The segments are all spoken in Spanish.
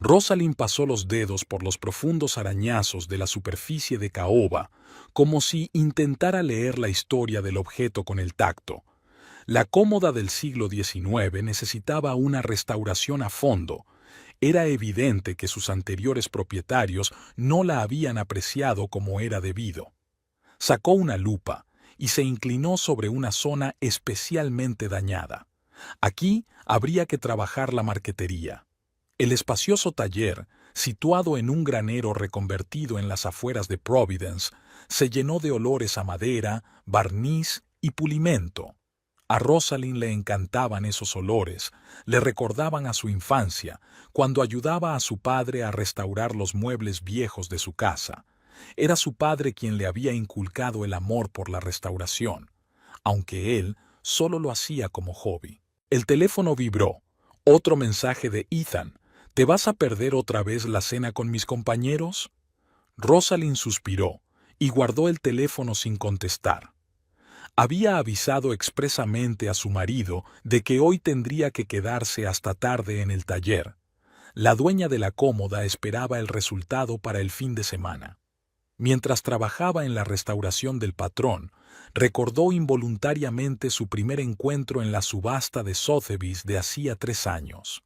Rosalind pasó los dedos por los profundos arañazos de la superficie de caoba, como si intentara leer la historia del objeto con el tacto. La cómoda del siglo XIX necesitaba una restauración a fondo. Era evidente que sus anteriores propietarios no la habían apreciado como era debido. Sacó una lupa y se inclinó sobre una zona especialmente dañada. Aquí habría que trabajar la marquetería. El espacioso taller, situado en un granero reconvertido en las afueras de Providence, se llenó de olores a madera, barniz y pulimento. A Rosalind le encantaban esos olores, le recordaban a su infancia, cuando ayudaba a su padre a restaurar los muebles viejos de su casa. Era su padre quien le había inculcado el amor por la restauración, aunque él solo lo hacía como hobby. El teléfono vibró. Otro mensaje de Ethan. ¿Te vas a perder otra vez la cena con mis compañeros? Rosalind suspiró y guardó el teléfono sin contestar. Había avisado expresamente a su marido de que hoy tendría que quedarse hasta tarde en el taller. La dueña de la cómoda esperaba el resultado para el fin de semana. Mientras trabajaba en la restauración del patrón, recordó involuntariamente su primer encuentro en la subasta de Sotheby's de hacía 3 años.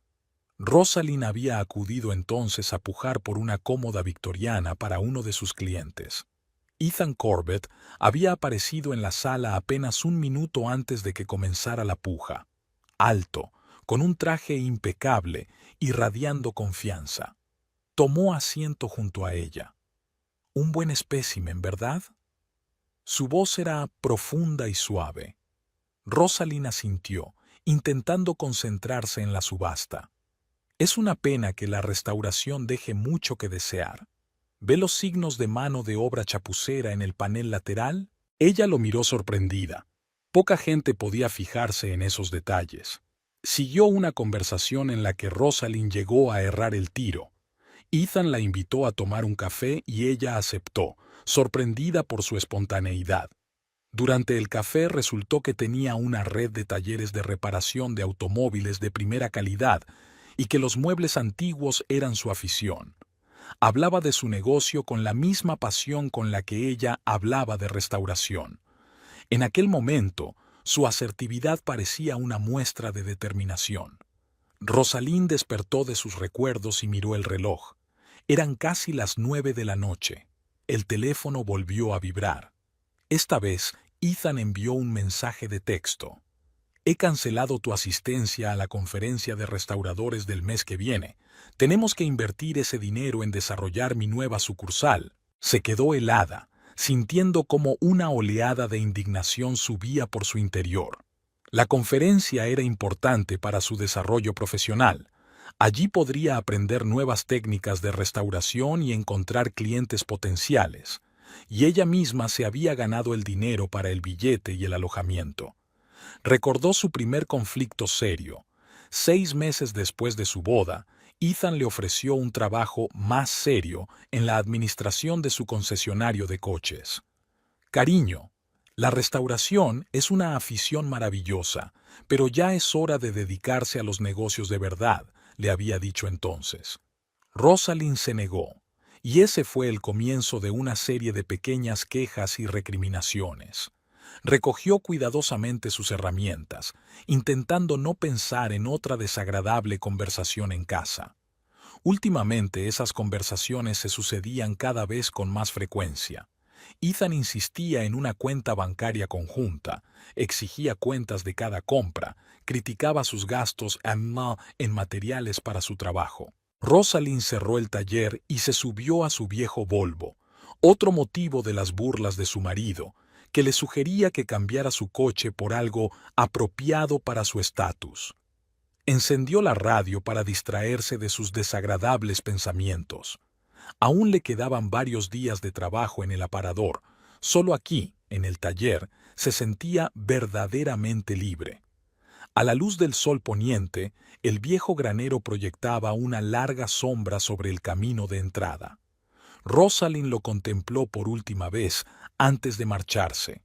Rosalind había acudido entonces a pujar por una cómoda victoriana para uno de sus clientes. Ethan Corbett había aparecido en la sala apenas un minuto antes de que comenzara la puja. Alto, con un traje impecable, irradiando confianza. Tomó asiento junto a ella. Un buen espécimen, ¿verdad? Su voz era profunda y suave. Rosalind asintió, intentando concentrarse en la subasta. Es una pena que la restauración deje mucho que desear. ¿Ve los signos de mano de obra chapucera en el panel lateral? Ella lo miró sorprendida. Poca gente podía fijarse en esos detalles. Siguió una conversación en la que Rosalind llegó a errar el tiro. Ethan la invitó a tomar un café y ella aceptó, sorprendida por su espontaneidad. Durante el café resultó que tenía una red de talleres de reparación de automóviles de primera calidad y que los muebles antiguos eran su afición. Hablaba de su negocio con la misma pasión con la que ella hablaba de restauración. En aquel momento, su asertividad parecía una muestra de determinación. Rosalind despertó de sus recuerdos y miró el reloj. Eran casi las 9 de la noche. El teléfono volvió a vibrar. Esta vez, Ethan envió un mensaje de texto. He cancelado tu asistencia a la conferencia de restauradores del mes que viene. Tenemos que invertir ese dinero en desarrollar mi nueva sucursal. Se quedó helada, sintiendo como una oleada de indignación subía por su interior. La conferencia era importante para su desarrollo profesional. Allí podría aprender nuevas técnicas de restauración y encontrar clientes potenciales. Y ella misma se había ganado el dinero para el billete y el alojamiento. Recordó su primer conflicto serio. 6 meses después de su boda, Ethan le ofreció un trabajo más serio en la administración de su concesionario de coches. Cariño, la restauración es una afición maravillosa, pero ya es hora de dedicarse a los negocios de verdad, le había dicho entonces. Rosalind se negó, y ese fue el comienzo de una serie de pequeñas quejas y recriminaciones. Recogió cuidadosamente sus herramientas, intentando no pensar en otra desagradable conversación en casa. Últimamente esas conversaciones se sucedían cada vez con más frecuencia. Ethan insistía en una cuenta bancaria conjunta, exigía cuentas de cada compra, criticaba sus gastos en materiales para su trabajo. Rosalind cerró el taller y se subió a su viejo Volvo, otro motivo de las burlas de su marido, que le sugería que cambiara su coche por algo apropiado para su estatus. Encendió la radio para distraerse de sus desagradables pensamientos. Aún le quedaban varios días de trabajo en el aparador. Solo aquí, en el taller, se sentía verdaderamente libre. A la luz del sol poniente, el viejo granero proyectaba una larga sombra sobre el camino de entrada. Rosalind lo contempló por última vez antes de marcharse.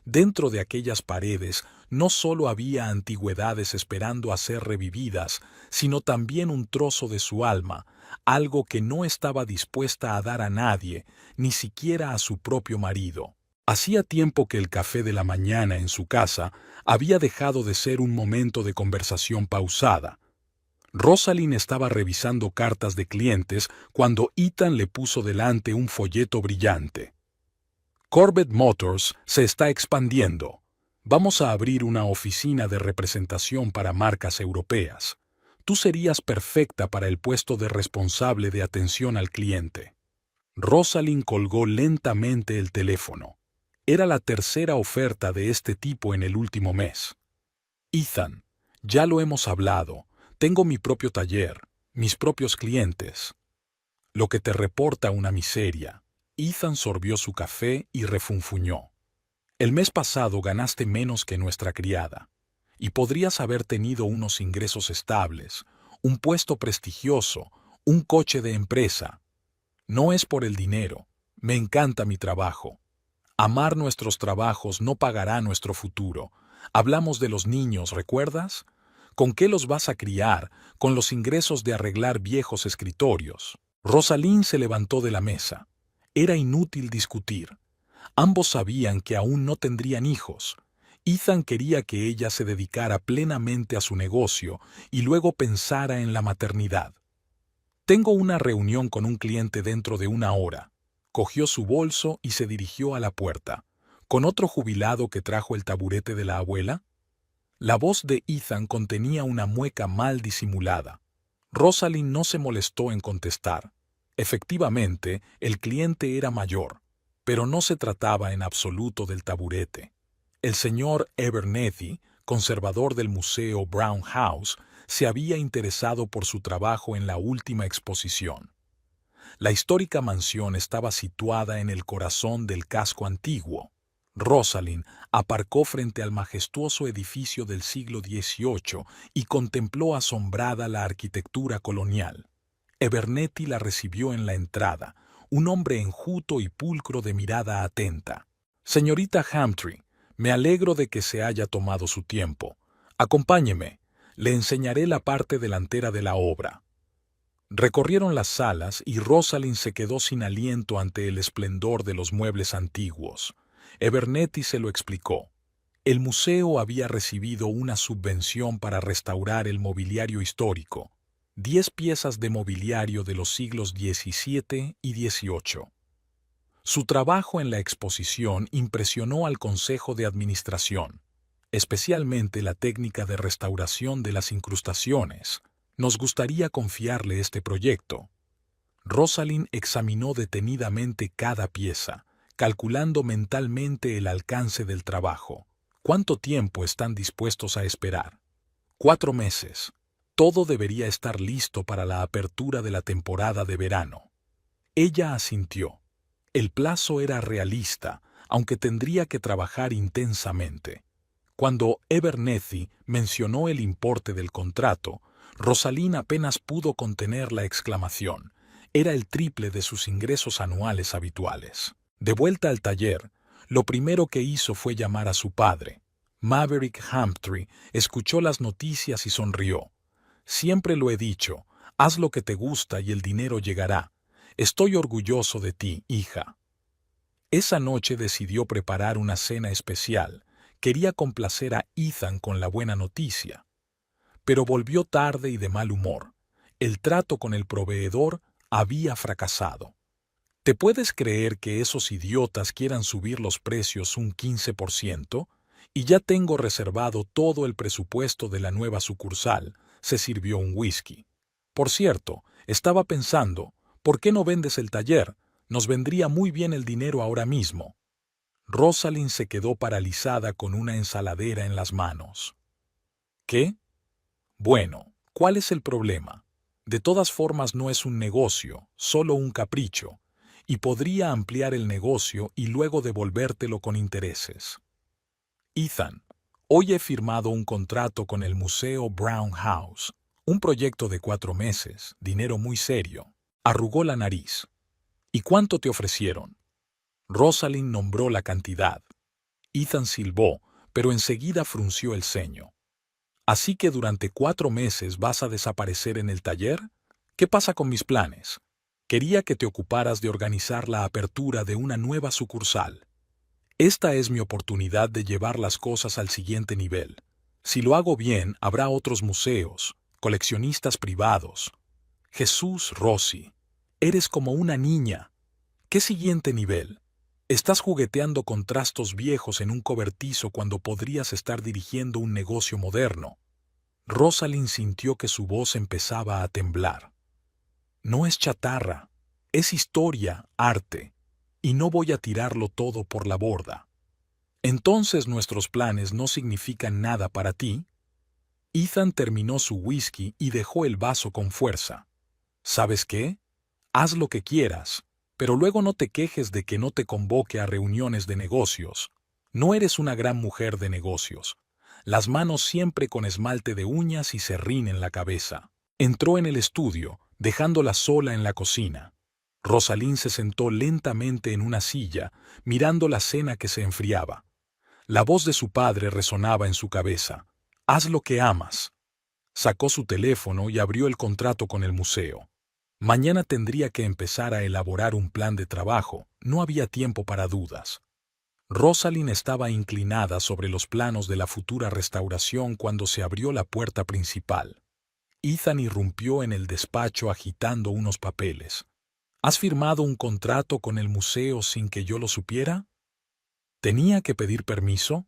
Dentro de aquellas paredes no solo había antigüedades esperando a ser revividas, sino también un trozo de su alma, algo que no estaba dispuesta a dar a nadie, ni siquiera a su propio marido. Hacía tiempo que el café de la mañana en su casa había dejado de ser un momento de conversación pausada. Rosalind estaba revisando cartas de clientes cuando Ethan le puso delante un folleto brillante. Corbett Motors se está expandiendo. Vamos a abrir una oficina de representación para marcas europeas. Tú serías perfecta para el puesto de responsable de atención al cliente. Rosalind colgó lentamente el teléfono. Era la tercera oferta de este tipo en el último mes. Ethan, ya lo hemos hablado. Tengo mi propio taller, mis propios clientes. Lo que te reporta una miseria. Ethan sorbió su café y refunfuñó. El mes pasado ganaste menos que nuestra criada, y podrías haber tenido unos ingresos estables, un puesto prestigioso, un coche de empresa. No es por el dinero. Me encanta mi trabajo. Amar nuestros trabajos no pagará nuestro futuro. Hablamos de los niños, ¿recuerdas? ¿Con qué los vas a criar? Con los ingresos de arreglar viejos escritorios. Rosalind se levantó de la mesa. Era inútil discutir. Ambos sabían que aún no tendrían hijos. Ethan quería que ella se dedicara plenamente a su negocio y luego pensara en la maternidad. Tengo una reunión con un cliente dentro de una hora. Cogió su bolso y se dirigió a la puerta. ¿Con otro jubilado que trajo el taburete de la abuela? La voz de Ethan contenía una mueca mal disimulada. Rosalind no se molestó en contestar. Efectivamente, el cliente era mayor, pero no se trataba en absoluto del taburete. El señor Abernethy, conservador del Museo Brown House, se había interesado por su trabajo en la última exposición. La histórica mansión estaba situada en el corazón del casco antiguo. Rosalind aparcó frente al majestuoso edificio del siglo XVIII y contempló asombrada la arquitectura colonial. Abernethy la recibió en la entrada, un hombre enjuto y pulcro de mirada atenta. «Señorita Hamtree, me alegro de que se haya tomado su tiempo. Acompáñeme, le enseñaré la parte delantera de la obra». Recorrieron las salas y Rosalind se quedó sin aliento ante el esplendor de los muebles antiguos. Abernethy se lo explicó. El museo había recibido una subvención para restaurar el mobiliario histórico, 10 piezas de mobiliario de los siglos XVII y XVIII. Su trabajo en la exposición impresionó al Consejo de Administración, especialmente la técnica de restauración de las incrustaciones. Nos gustaría confiarle este proyecto. Rosalind examinó detenidamente cada pieza, calculando mentalmente el alcance del trabajo. ¿Cuánto tiempo están dispuestos a esperar? 4 meses. Todo debería estar listo para la apertura de la temporada de verano. Ella asintió. El plazo era realista, aunque tendría que trabajar intensamente. Cuando Abernethy mencionó el importe del contrato, Rosalind apenas pudo contener la exclamación. Era el triple de sus ingresos anuales habituales. De vuelta al taller, lo primero que hizo fue llamar a su padre. Maverick Hamtree escuchó las noticias y sonrió. «Siempre lo he dicho, haz lo que te gusta y el dinero llegará. Estoy orgulloso de ti, hija». Esa noche decidió preparar una cena especial. Quería complacer a Ethan con la buena noticia. Pero volvió tarde y de mal humor. El trato con el proveedor había fracasado. ¿Te puedes creer que esos idiotas quieran subir los precios un 15%? Y ya tengo reservado todo el presupuesto de la nueva sucursal. Se sirvió un whisky. Por cierto, estaba pensando, ¿por qué no vendes el taller? Nos vendría muy bien el dinero ahora mismo. Rosalind se quedó paralizada con una ensaladera en las manos. ¿Qué? Bueno, ¿cuál es el problema? De todas formas no es un negocio, solo un capricho, y podría ampliar el negocio y luego devolvértelo con intereses. Ethan, hoy he firmado un contrato con el Museo Brown House, un proyecto de 4 meses, dinero muy serio. Arrugó la nariz. ¿Y cuánto te ofrecieron? Rosalind nombró la cantidad. Ethan silbó, pero enseguida frunció el ceño. ¿Así que durante 4 meses vas a desaparecer en el taller? ¿Qué pasa con mis planes? Quería que te ocuparas de organizar la apertura de una nueva sucursal. Esta es mi oportunidad de llevar las cosas al siguiente nivel. Si lo hago bien, habrá otros museos, coleccionistas privados. Jesús, Rosy, eres como una niña. ¿Qué siguiente nivel? Estás jugueteando con trastos viejos en un cobertizo cuando podrías estar dirigiendo un negocio moderno. Rosalind sintió que su voz empezaba a temblar. No es chatarra, es historia, arte, y no voy a tirarlo todo por la borda. ¿Entonces nuestros planes no significan nada para ti? Ethan terminó su whisky y dejó el vaso con fuerza. ¿Sabes qué? Haz lo que quieras, pero luego no te quejes de que no te convoque a reuniones de negocios. No eres una gran mujer de negocios. Las manos siempre con esmalte de uñas y serrín en la cabeza. Entró en el estudio, dejándola sola en la cocina. Rosalind se sentó lentamente en una silla, mirando la cena que se enfriaba. La voz de su padre resonaba en su cabeza. Haz lo que amas. Sacó su teléfono y abrió el contrato con el museo. Mañana tendría que empezar a elaborar un plan de trabajo, no había tiempo para dudas. Rosalind estaba inclinada sobre los planos de la futura restauración cuando se abrió la puerta principal. Ethan irrumpió en el despacho agitando unos papeles. ¿Has firmado un contrato con el museo sin que yo lo supiera? ¿Tenía que pedir permiso?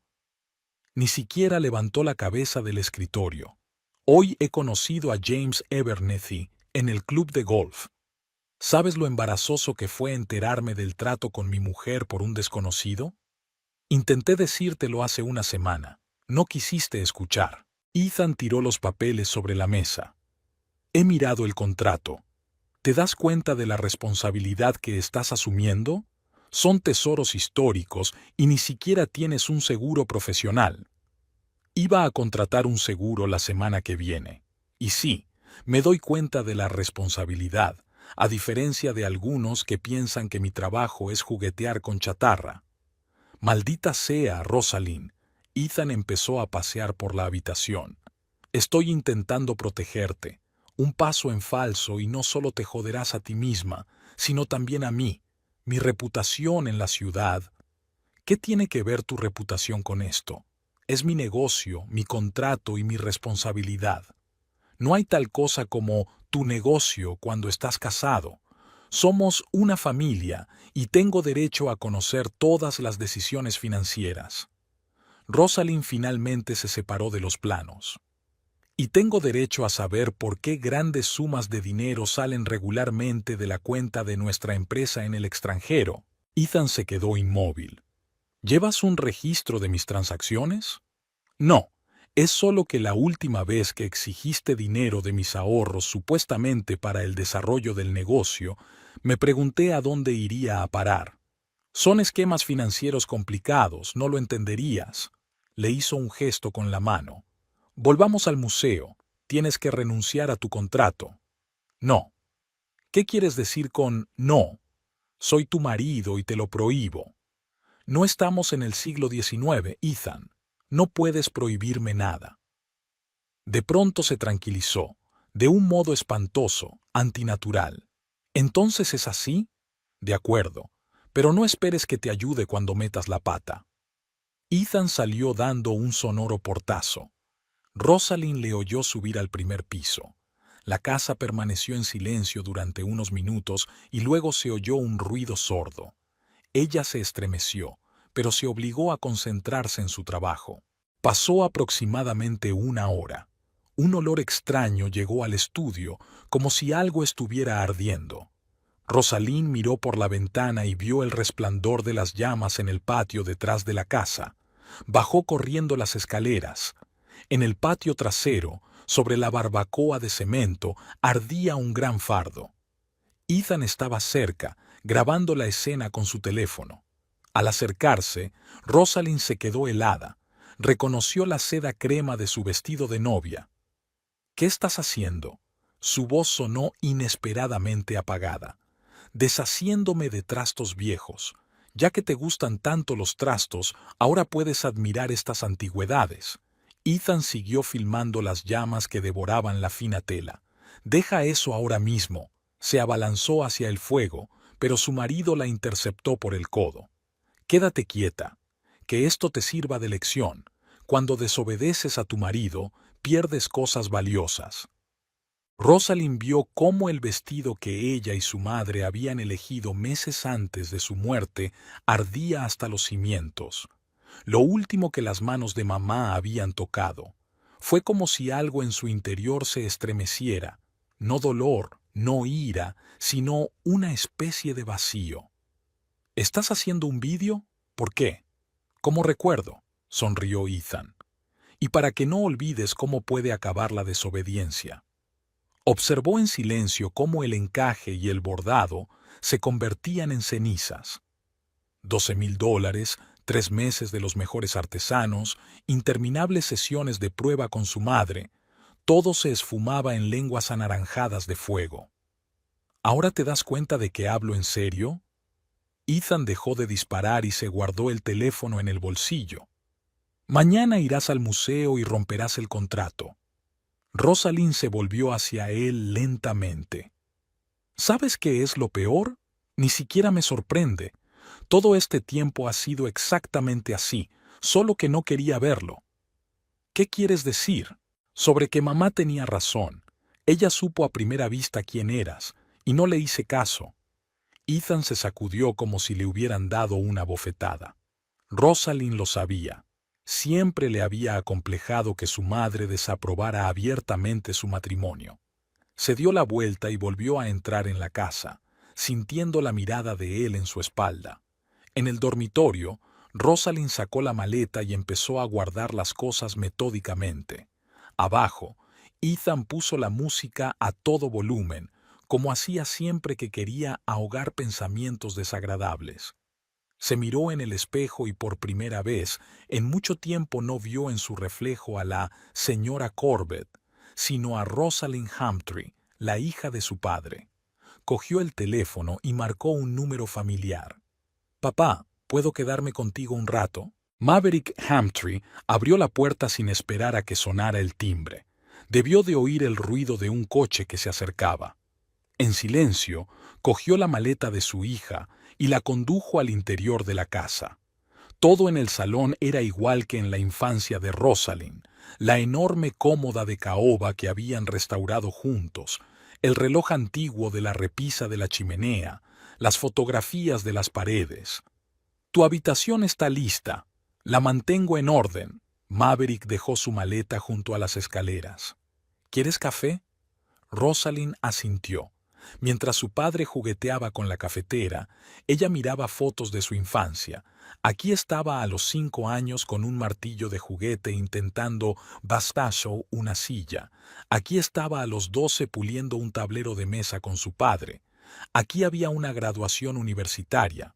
Ni siquiera levantó la cabeza del escritorio. Hoy he conocido a James Abernethy en el club de golf. ¿Sabes lo embarazoso que fue enterarme del trato con mi mujer por un desconocido? Intenté decírtelo hace una semana. No quisiste escuchar. Ethan tiró los papeles sobre la mesa. He mirado el contrato. ¿Te das cuenta de la responsabilidad que estás asumiendo? Son tesoros históricos y ni siquiera tienes un seguro profesional. Iba a contratar un seguro la semana que viene. Y sí, me doy cuenta de la responsabilidad, a diferencia de algunos que piensan que mi trabajo es juguetear con chatarra. Maldita sea, Rosalind. Ethan empezó a pasear por la habitación. Estoy intentando protegerte. Un paso en falso y no solo te joderás a ti misma, sino también a mí, mi reputación en la ciudad. ¿Qué tiene que ver tu reputación con esto? Es mi negocio, mi contrato y mi responsabilidad. No hay tal cosa como tu negocio cuando estás casado. Somos una familia y tengo derecho a conocer todas las decisiones financieras. Rosalind finalmente se separó de los planos. Y tengo derecho a saber por qué grandes sumas de dinero salen regularmente de la cuenta de nuestra empresa en el extranjero. Ethan se quedó inmóvil. ¿Llevas un registro de mis transacciones? No, es solo que la última vez que exigiste dinero de mis ahorros supuestamente para el desarrollo del negocio, me pregunté a dónde iría a parar. Son esquemas financieros complicados, no lo entenderías. Le hizo un gesto con la mano. Volvamos al museo. Tienes que renunciar a tu contrato. No. ¿Qué quieres decir con no? Soy tu marido y te lo prohíbo. No estamos en el siglo XIX, Ethan. No puedes prohibirme nada. De pronto se tranquilizó, de un modo espantoso, antinatural. ¿Entonces es así? De acuerdo, pero no esperes que te ayude cuando metas la pata. Ethan salió dando un sonoro portazo. Rosalind le oyó subir al primer piso. La casa permaneció en silencio durante unos minutos y luego se oyó un ruido sordo. Ella se estremeció, pero se obligó a concentrarse en su trabajo. Pasó aproximadamente 1 hora. Un olor extraño llegó al estudio, como si algo estuviera ardiendo. Rosalind miró por la ventana y vio el resplandor de las llamas en el patio detrás de la casa. Bajó corriendo las escaleras. En el patio trasero, sobre la barbacoa de cemento, ardía un gran fardo. Ethan estaba cerca, grabando la escena con su teléfono. Al acercarse, Rosalind se quedó helada. Reconoció la seda crema de su vestido de novia. ¿Qué estás haciendo? Su voz sonó inesperadamente apagada. Deshaciéndome de trastos viejos. Ya que te gustan tanto los trastos, ahora puedes admirar estas antigüedades. Ethan siguió filmando las llamas que devoraban la fina tela. Deja eso ahora mismo. Se abalanzó hacia el fuego, pero su marido la interceptó por el codo. Quédate quieta. Que esto te sirva de lección. Cuando desobedeces a tu marido, pierdes cosas valiosas. Rosalind vio cómo el vestido que ella y su madre habían elegido meses antes de su muerte ardía hasta los cimientos. Lo último que las manos de mamá habían tocado. Fue como si algo en su interior se estremeciera. No dolor, no ira, sino una especie de vacío. ¿Estás haciendo un vídeo? ¿Por qué? Como recuerdo, sonrió Ethan. Y para que no olvides cómo puede acabar la desobediencia. Observó en silencio cómo el encaje y el bordado se convertían en cenizas. $12,000, 3 meses de los mejores artesanos, interminables sesiones de prueba con su madre, todo se esfumaba en lenguas anaranjadas de fuego. ¿Ahora te das cuenta de que hablo en serio? Ethan dejó de disparar y se guardó el teléfono en el bolsillo. Mañana irás al museo y romperás el contrato. Rosalind se volvió hacia él lentamente. ¿Sabes qué es lo peor? Ni siquiera me sorprende. Todo este tiempo ha sido exactamente así, solo que no quería verlo. ¿Qué quieres decir? Sobre que mamá tenía razón. Ella supo a primera vista quién eras, y no le hice caso. Ethan se sacudió como si le hubieran dado una bofetada. Rosalind lo sabía. Siempre le había acomplejado que su madre desaprobara abiertamente su matrimonio. Se dio la vuelta y volvió a entrar en la casa, sintiendo la mirada de él en su espalda. En el dormitorio, Rosalind sacó la maleta y empezó a guardar las cosas metódicamente. Abajo, Ethan puso la música a todo volumen, como hacía siempre que quería ahogar pensamientos desagradables. Se miró en el espejo y por primera vez en mucho tiempo no vio en su reflejo a la señora Corbett, sino a Rosalind Hamtree, la hija de su padre. Cogió el teléfono y marcó un número familiar. «Papá, ¿puedo quedarme contigo un rato?» Maverick Hamtree abrió la puerta sin esperar a que sonara el timbre. Debió de oír el ruido de un coche que se acercaba. En silencio, cogió la maleta de su hija y la condujo al interior de la casa. Todo en el salón era igual que en la infancia de Rosalind, la enorme cómoda de caoba que habían restaurado juntos, el reloj antiguo de la repisa de la chimenea, las fotografías de las paredes. «Tu habitación está lista. La mantengo en orden». Maverick dejó su maleta junto a las escaleras. «¿Quieres café?» Rosalind asintió. Mientras su padre jugueteaba con la cafetera, ella miraba fotos de su infancia. Aquí estaba a los 5 años con un martillo de juguete intentando bastazo una silla. Aquí estaba a los 12 puliendo un tablero de mesa con su padre. Aquí había una graduación universitaria.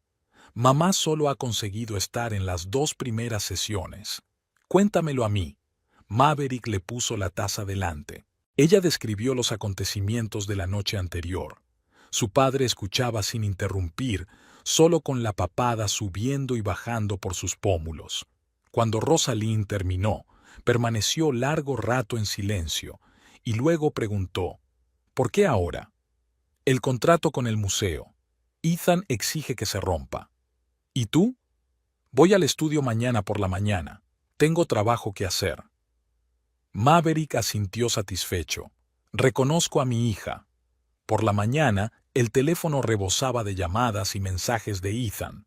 Mamá solo ha conseguido estar en las 2 primeras sesiones. Cuéntamelo a mí. Maverick le puso la taza delante. Ella describió los acontecimientos de la noche anterior. Su padre escuchaba sin interrumpir, solo con la papada subiendo y bajando por sus pómulos. Cuando Rosalind terminó, permaneció largo rato en silencio, y luego preguntó, «¿Por qué ahora?» «El contrato con el museo. Ethan exige que se rompa». «¿Y tú?» «Voy al estudio mañana por la mañana. Tengo trabajo que hacer». Maverick asintió satisfecho. «Reconozco a mi hija». Por la mañana, el teléfono rebosaba de llamadas y mensajes de Ethan.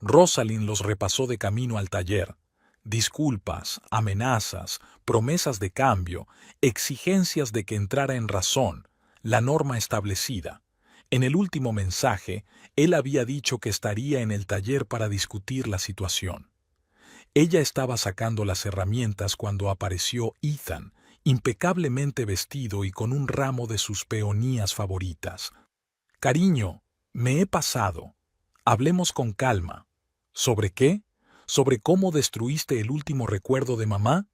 Rosalind los repasó de camino al taller. Disculpas, amenazas, promesas de cambio, exigencias de que entrara en razón, la norma establecida. En el último mensaje, él había dicho que estaría en el taller para discutir la situación. Ella estaba sacando las herramientas cuando apareció Ethan, impecablemente vestido y con un ramo de sus peonías favoritas. «Cariño, me he pasado. Hablemos con calma». «¿Sobre qué? ¿Sobre cómo destruiste el último recuerdo de mamá?»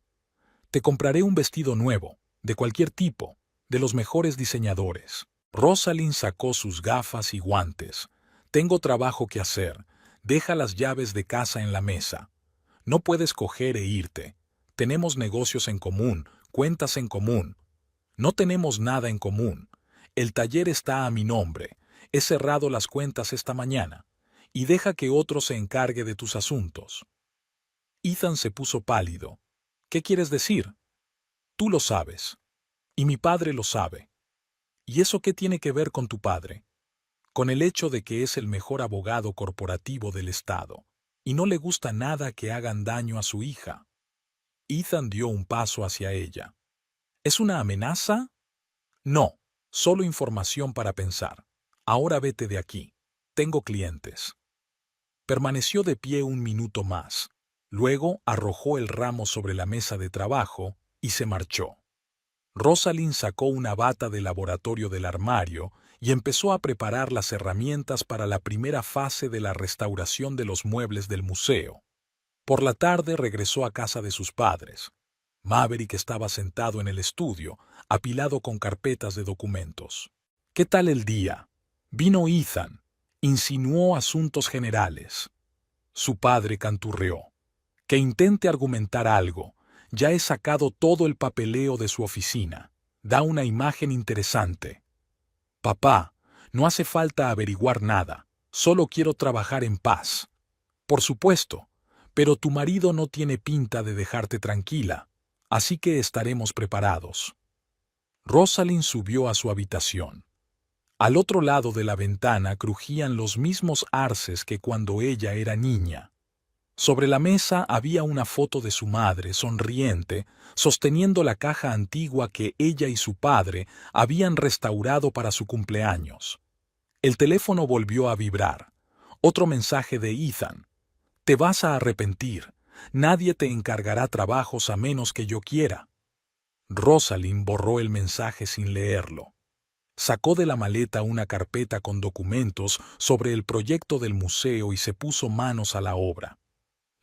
«Te compraré un vestido nuevo, de cualquier tipo, de los mejores diseñadores». Rosalind sacó sus gafas y guantes. «Tengo trabajo que hacer. Deja las llaves de casa en la mesa. No puedes coger e irte. Tenemos negocios en común, cuentas en común. No tenemos nada en común. El taller está a mi nombre. He cerrado las cuentas esta mañana. Y deja que otro se encargue de tus asuntos. Ethan se puso pálido. ¿Qué quieres decir? Tú lo sabes. Y mi padre lo sabe. ¿Y eso qué tiene que ver con tu padre? Con el hecho de que es el mejor abogado corporativo del estado, y no le gusta nada que hagan daño a su hija. Ethan dio un paso hacia ella. ¿Es una amenaza? No, solo información para pensar. Ahora vete de aquí. Tengo clientes. Permaneció de pie un minuto más. Luego arrojó el ramo sobre la mesa de trabajo y se marchó. Rosalind sacó una bata de laboratorio del armario y empezó a preparar las herramientas para la primera fase de la restauración de los muebles del museo. Por la tarde regresó a casa de sus padres. Maverick estaba sentado en el estudio, apilado con carpetas de documentos. ¿Qué tal el día? Vino Ethan. Insinuó asuntos generales. Su padre canturreó. Que intente argumentar algo. Ya he sacado todo el papeleo de su oficina. Da una imagen interesante. Papá, no hace falta averiguar nada. Solo quiero trabajar en paz. Por supuesto, pero tu marido no tiene pinta de dejarte tranquila, así que estaremos preparados. Rosalind subió a su habitación. Al otro lado de la ventana crujían los mismos arces que cuando ella era niña. Sobre la mesa había una foto de su madre, sonriente, sosteniendo la caja antigua que ella y su padre habían restaurado para su cumpleaños. El teléfono volvió a vibrar. Otro mensaje de Ethan. Te vas a arrepentir. Nadie te encargará trabajos a menos que yo quiera. Rosalind borró el mensaje sin leerlo. Sacó de la maleta una carpeta con documentos sobre el proyecto del museo y se puso manos a la obra.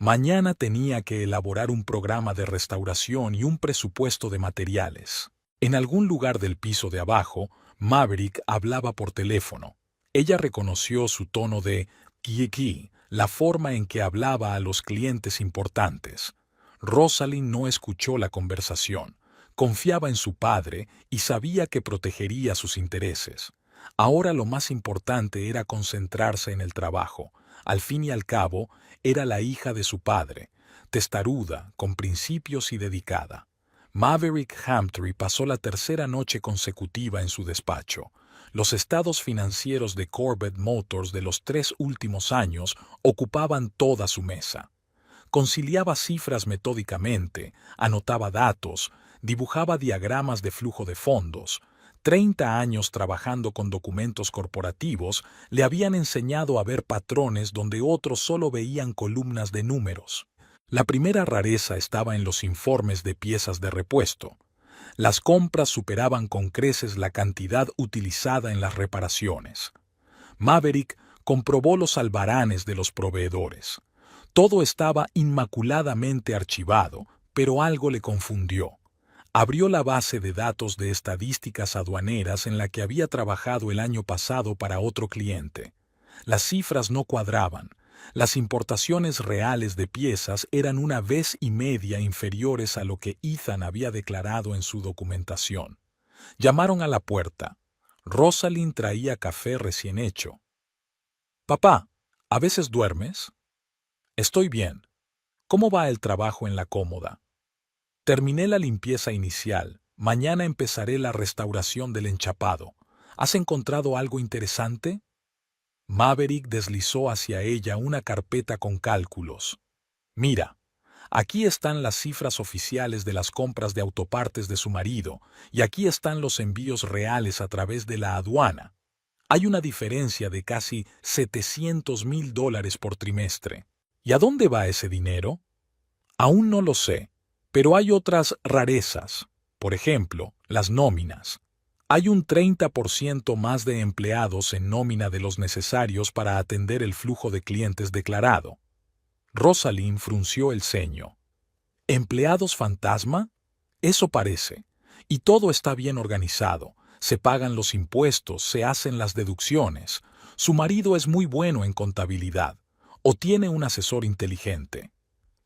Mañana tenía que elaborar un programa de restauración y un presupuesto de materiales. En algún lugar del piso de abajo, Maverick hablaba por teléfono. Ella reconoció su tono de "Kiki", la forma en que hablaba a los clientes importantes. Rosalind no escuchó la conversación. Confiaba en su padre y sabía que protegería sus intereses. Ahora lo más importante era concentrarse en el trabajo. Al fin y al cabo, era la hija de su padre, testaruda, con principios y dedicada. Maverick Hamtree pasó la tercera noche consecutiva en su despacho. Los estados financieros de Corvette Motors de los 3 últimos años ocupaban toda su mesa. Conciliaba cifras metódicamente, anotaba datos, dibujaba diagramas de flujo de fondos. 30 años trabajando con documentos corporativos le habían enseñado a ver patrones donde otros solo veían columnas de números. La primera rareza estaba en los informes de piezas de repuesto. Las compras superaban con creces la cantidad utilizada en las reparaciones. Maverick comprobó los albaranes de los proveedores. Todo estaba inmaculadamente archivado, pero algo le confundió. Abrió la base de datos de estadísticas aduaneras en la que había trabajado el año pasado para otro cliente. Las cifras no cuadraban. Las importaciones reales de piezas eran 1,5 veces inferiores a lo que Ethan había declarado en su documentación. Llamaron a la puerta. Rosalind traía café recién hecho. «Papá, ¿a veces duermes?» «Estoy bien. ¿Cómo va el trabajo en la cómoda?» «Terminé la limpieza inicial. Mañana empezaré la restauración del enchapado. ¿Has encontrado algo interesante?» Maverick deslizó hacia ella una carpeta con cálculos. «Mira, aquí están las cifras oficiales de las compras de autopartes de su marido y aquí están los envíos reales a través de la aduana. Hay una diferencia de casi $700,000 por trimestre. ¿Y a dónde va ese dinero?» «Aún no lo sé, pero hay otras rarezas. Por ejemplo, las nóminas. Hay un 30% más de empleados en nómina de los necesarios para atender el flujo de clientes declarado». Rosalind frunció el ceño. «¿Empleados fantasma? Eso parece. Y todo está bien organizado. Se pagan los impuestos, se hacen las deducciones. Su marido es muy bueno en contabilidad. ¿O tiene un asesor inteligente?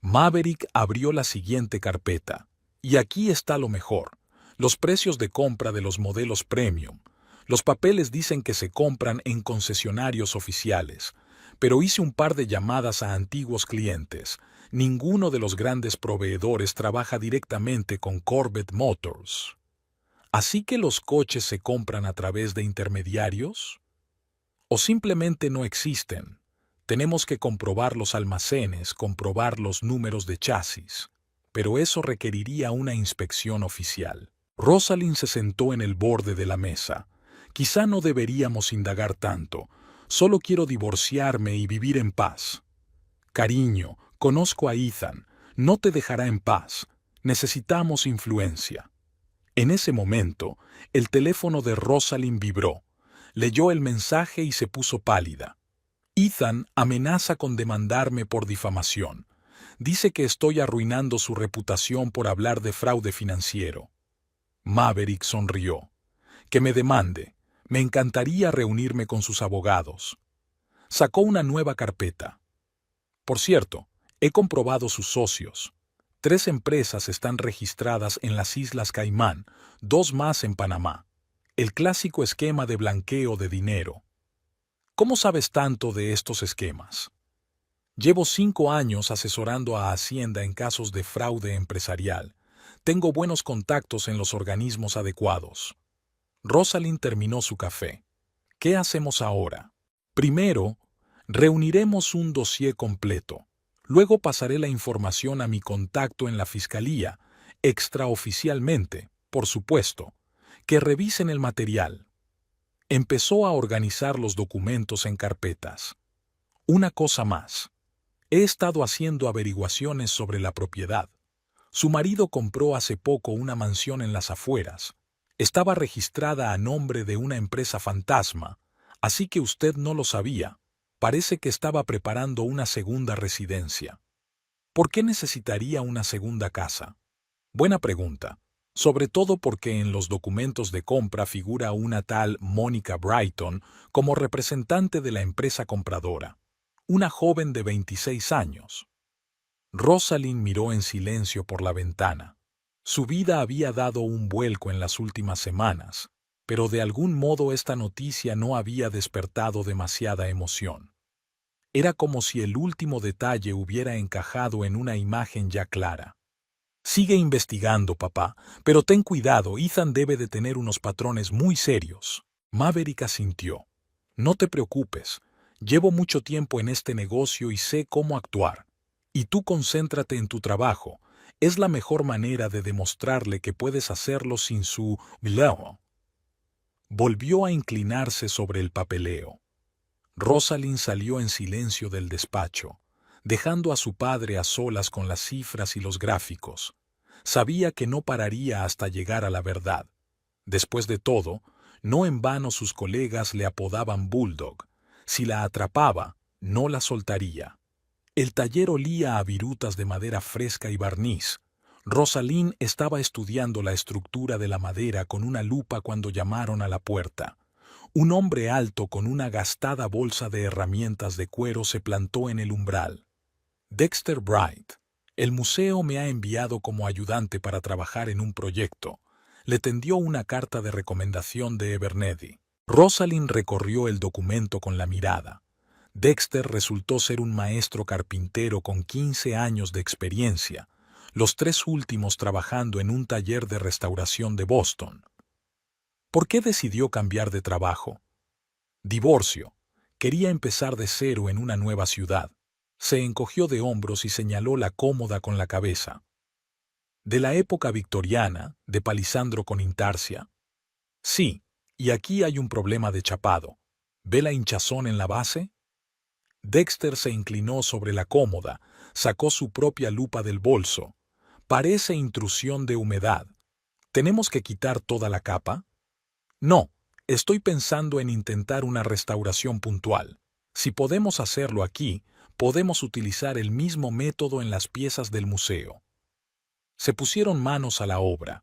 Maverick abrió la siguiente carpeta. Y aquí está lo mejor. Los precios de compra de los modelos premium. Los papeles dicen que se compran en concesionarios oficiales, pero hice un par de llamadas a antiguos clientes. Ninguno de los grandes proveedores trabaja directamente con Corvette Motors. ¿Así que los coches se compran a través de intermediarios? ¿O simplemente no existen? Tenemos que comprobar los almacenes, comprobar los números de chasis, pero eso requeriría una inspección oficial. Rosalind se sentó en el borde de la mesa. Quizá no deberíamos indagar tanto. Solo quiero divorciarme y vivir en paz. Cariño, conozco a Ethan. No te dejará en paz. Necesitamos influencia. En ese momento, el teléfono de Rosalind vibró. Leyó el mensaje y se puso pálida. Ethan amenaza con demandarme por difamación. Dice que estoy arruinando su reputación por hablar de fraude financiero. Maverick sonrió. Que me demande. Me encantaría reunirme con sus abogados. Sacó una nueva carpeta. Por cierto, he comprobado sus socios. 3 empresas están registradas en las Islas Caimán, 2 más en Panamá. El clásico esquema de blanqueo de dinero. ¿Cómo sabes tanto de estos esquemas? Llevo 5 años asesorando a Hacienda en casos de fraude empresarial. Tengo buenos contactos en los organismos adecuados. Rosalind terminó su café. ¿Qué hacemos ahora? Primero, reuniremos un dossier completo. Luego pasaré la información a mi contacto en la fiscalía, extraoficialmente, por supuesto, que revisen el material. Empezó a organizar los documentos en carpetas. Una cosa más. He estado haciendo averiguaciones sobre la propiedad. Su marido compró hace poco una mansión en las afueras. Estaba registrada a nombre de una empresa fantasma, así que usted no lo sabía. Parece que estaba preparando una segunda residencia. ¿Por qué necesitaría una segunda casa? Buena pregunta. Sobre todo porque en los documentos de compra figura una tal Mónica Brighton como representante de la empresa compradora, una joven de 26 años. Rosalind miró en silencio por la ventana. Su vida había dado un vuelco en las últimas semanas, pero de algún modo esta noticia no había despertado demasiada emoción. Era como si el último detalle hubiera encajado en una imagen ya clara. Sigue investigando, papá, pero ten cuidado, Ethan debe de tener unos patrones muy serios. Maverick asintió. No te preocupes, llevo mucho tiempo en este negocio y sé cómo actuar. Y tú concéntrate en tu trabajo. Es la mejor manera de demostrarle que puedes hacerlo sin su glow. Volvió a inclinarse sobre el papeleo. Rosalind salió en silencio del despacho, dejando a su padre a solas con las cifras y los gráficos. Sabía que no pararía hasta llegar a la verdad. Después de todo, no en vano sus colegas le apodaban Bulldog. Si la atrapaba, no la soltaría. El taller olía a virutas de madera fresca y barniz. Rosalind estaba estudiando la estructura de la madera con una lupa cuando llamaron a la puerta. Un hombre alto con una gastada bolsa de herramientas de cuero se plantó en el umbral. Dexter Bright. El museo me ha enviado como ayudante para trabajar en un proyecto. Le tendió una carta de recomendación de Abernethy. Rosalind recorrió el documento con la mirada. Dexter resultó ser un maestro carpintero con 15 años de experiencia, los 3 últimos trabajando en un taller de restauración de Boston. ¿Por qué decidió cambiar de trabajo? Divorcio. Quería empezar de cero en una nueva ciudad. Se encogió de hombros y señaló la cómoda con la cabeza. ¿De la época victoriana, de palisandro con intarsia? Sí, y aquí hay un problema de chapado. ¿Ve la hinchazón en la base? Dexter se inclinó sobre la cómoda, sacó su propia lupa del bolso. Parece intrusión de humedad. ¿Tenemos que quitar toda la capa? No, estoy pensando en intentar una restauración puntual. Si podemos hacerlo aquí, podemos utilizar el mismo método en las piezas del museo. Se pusieron manos a la obra.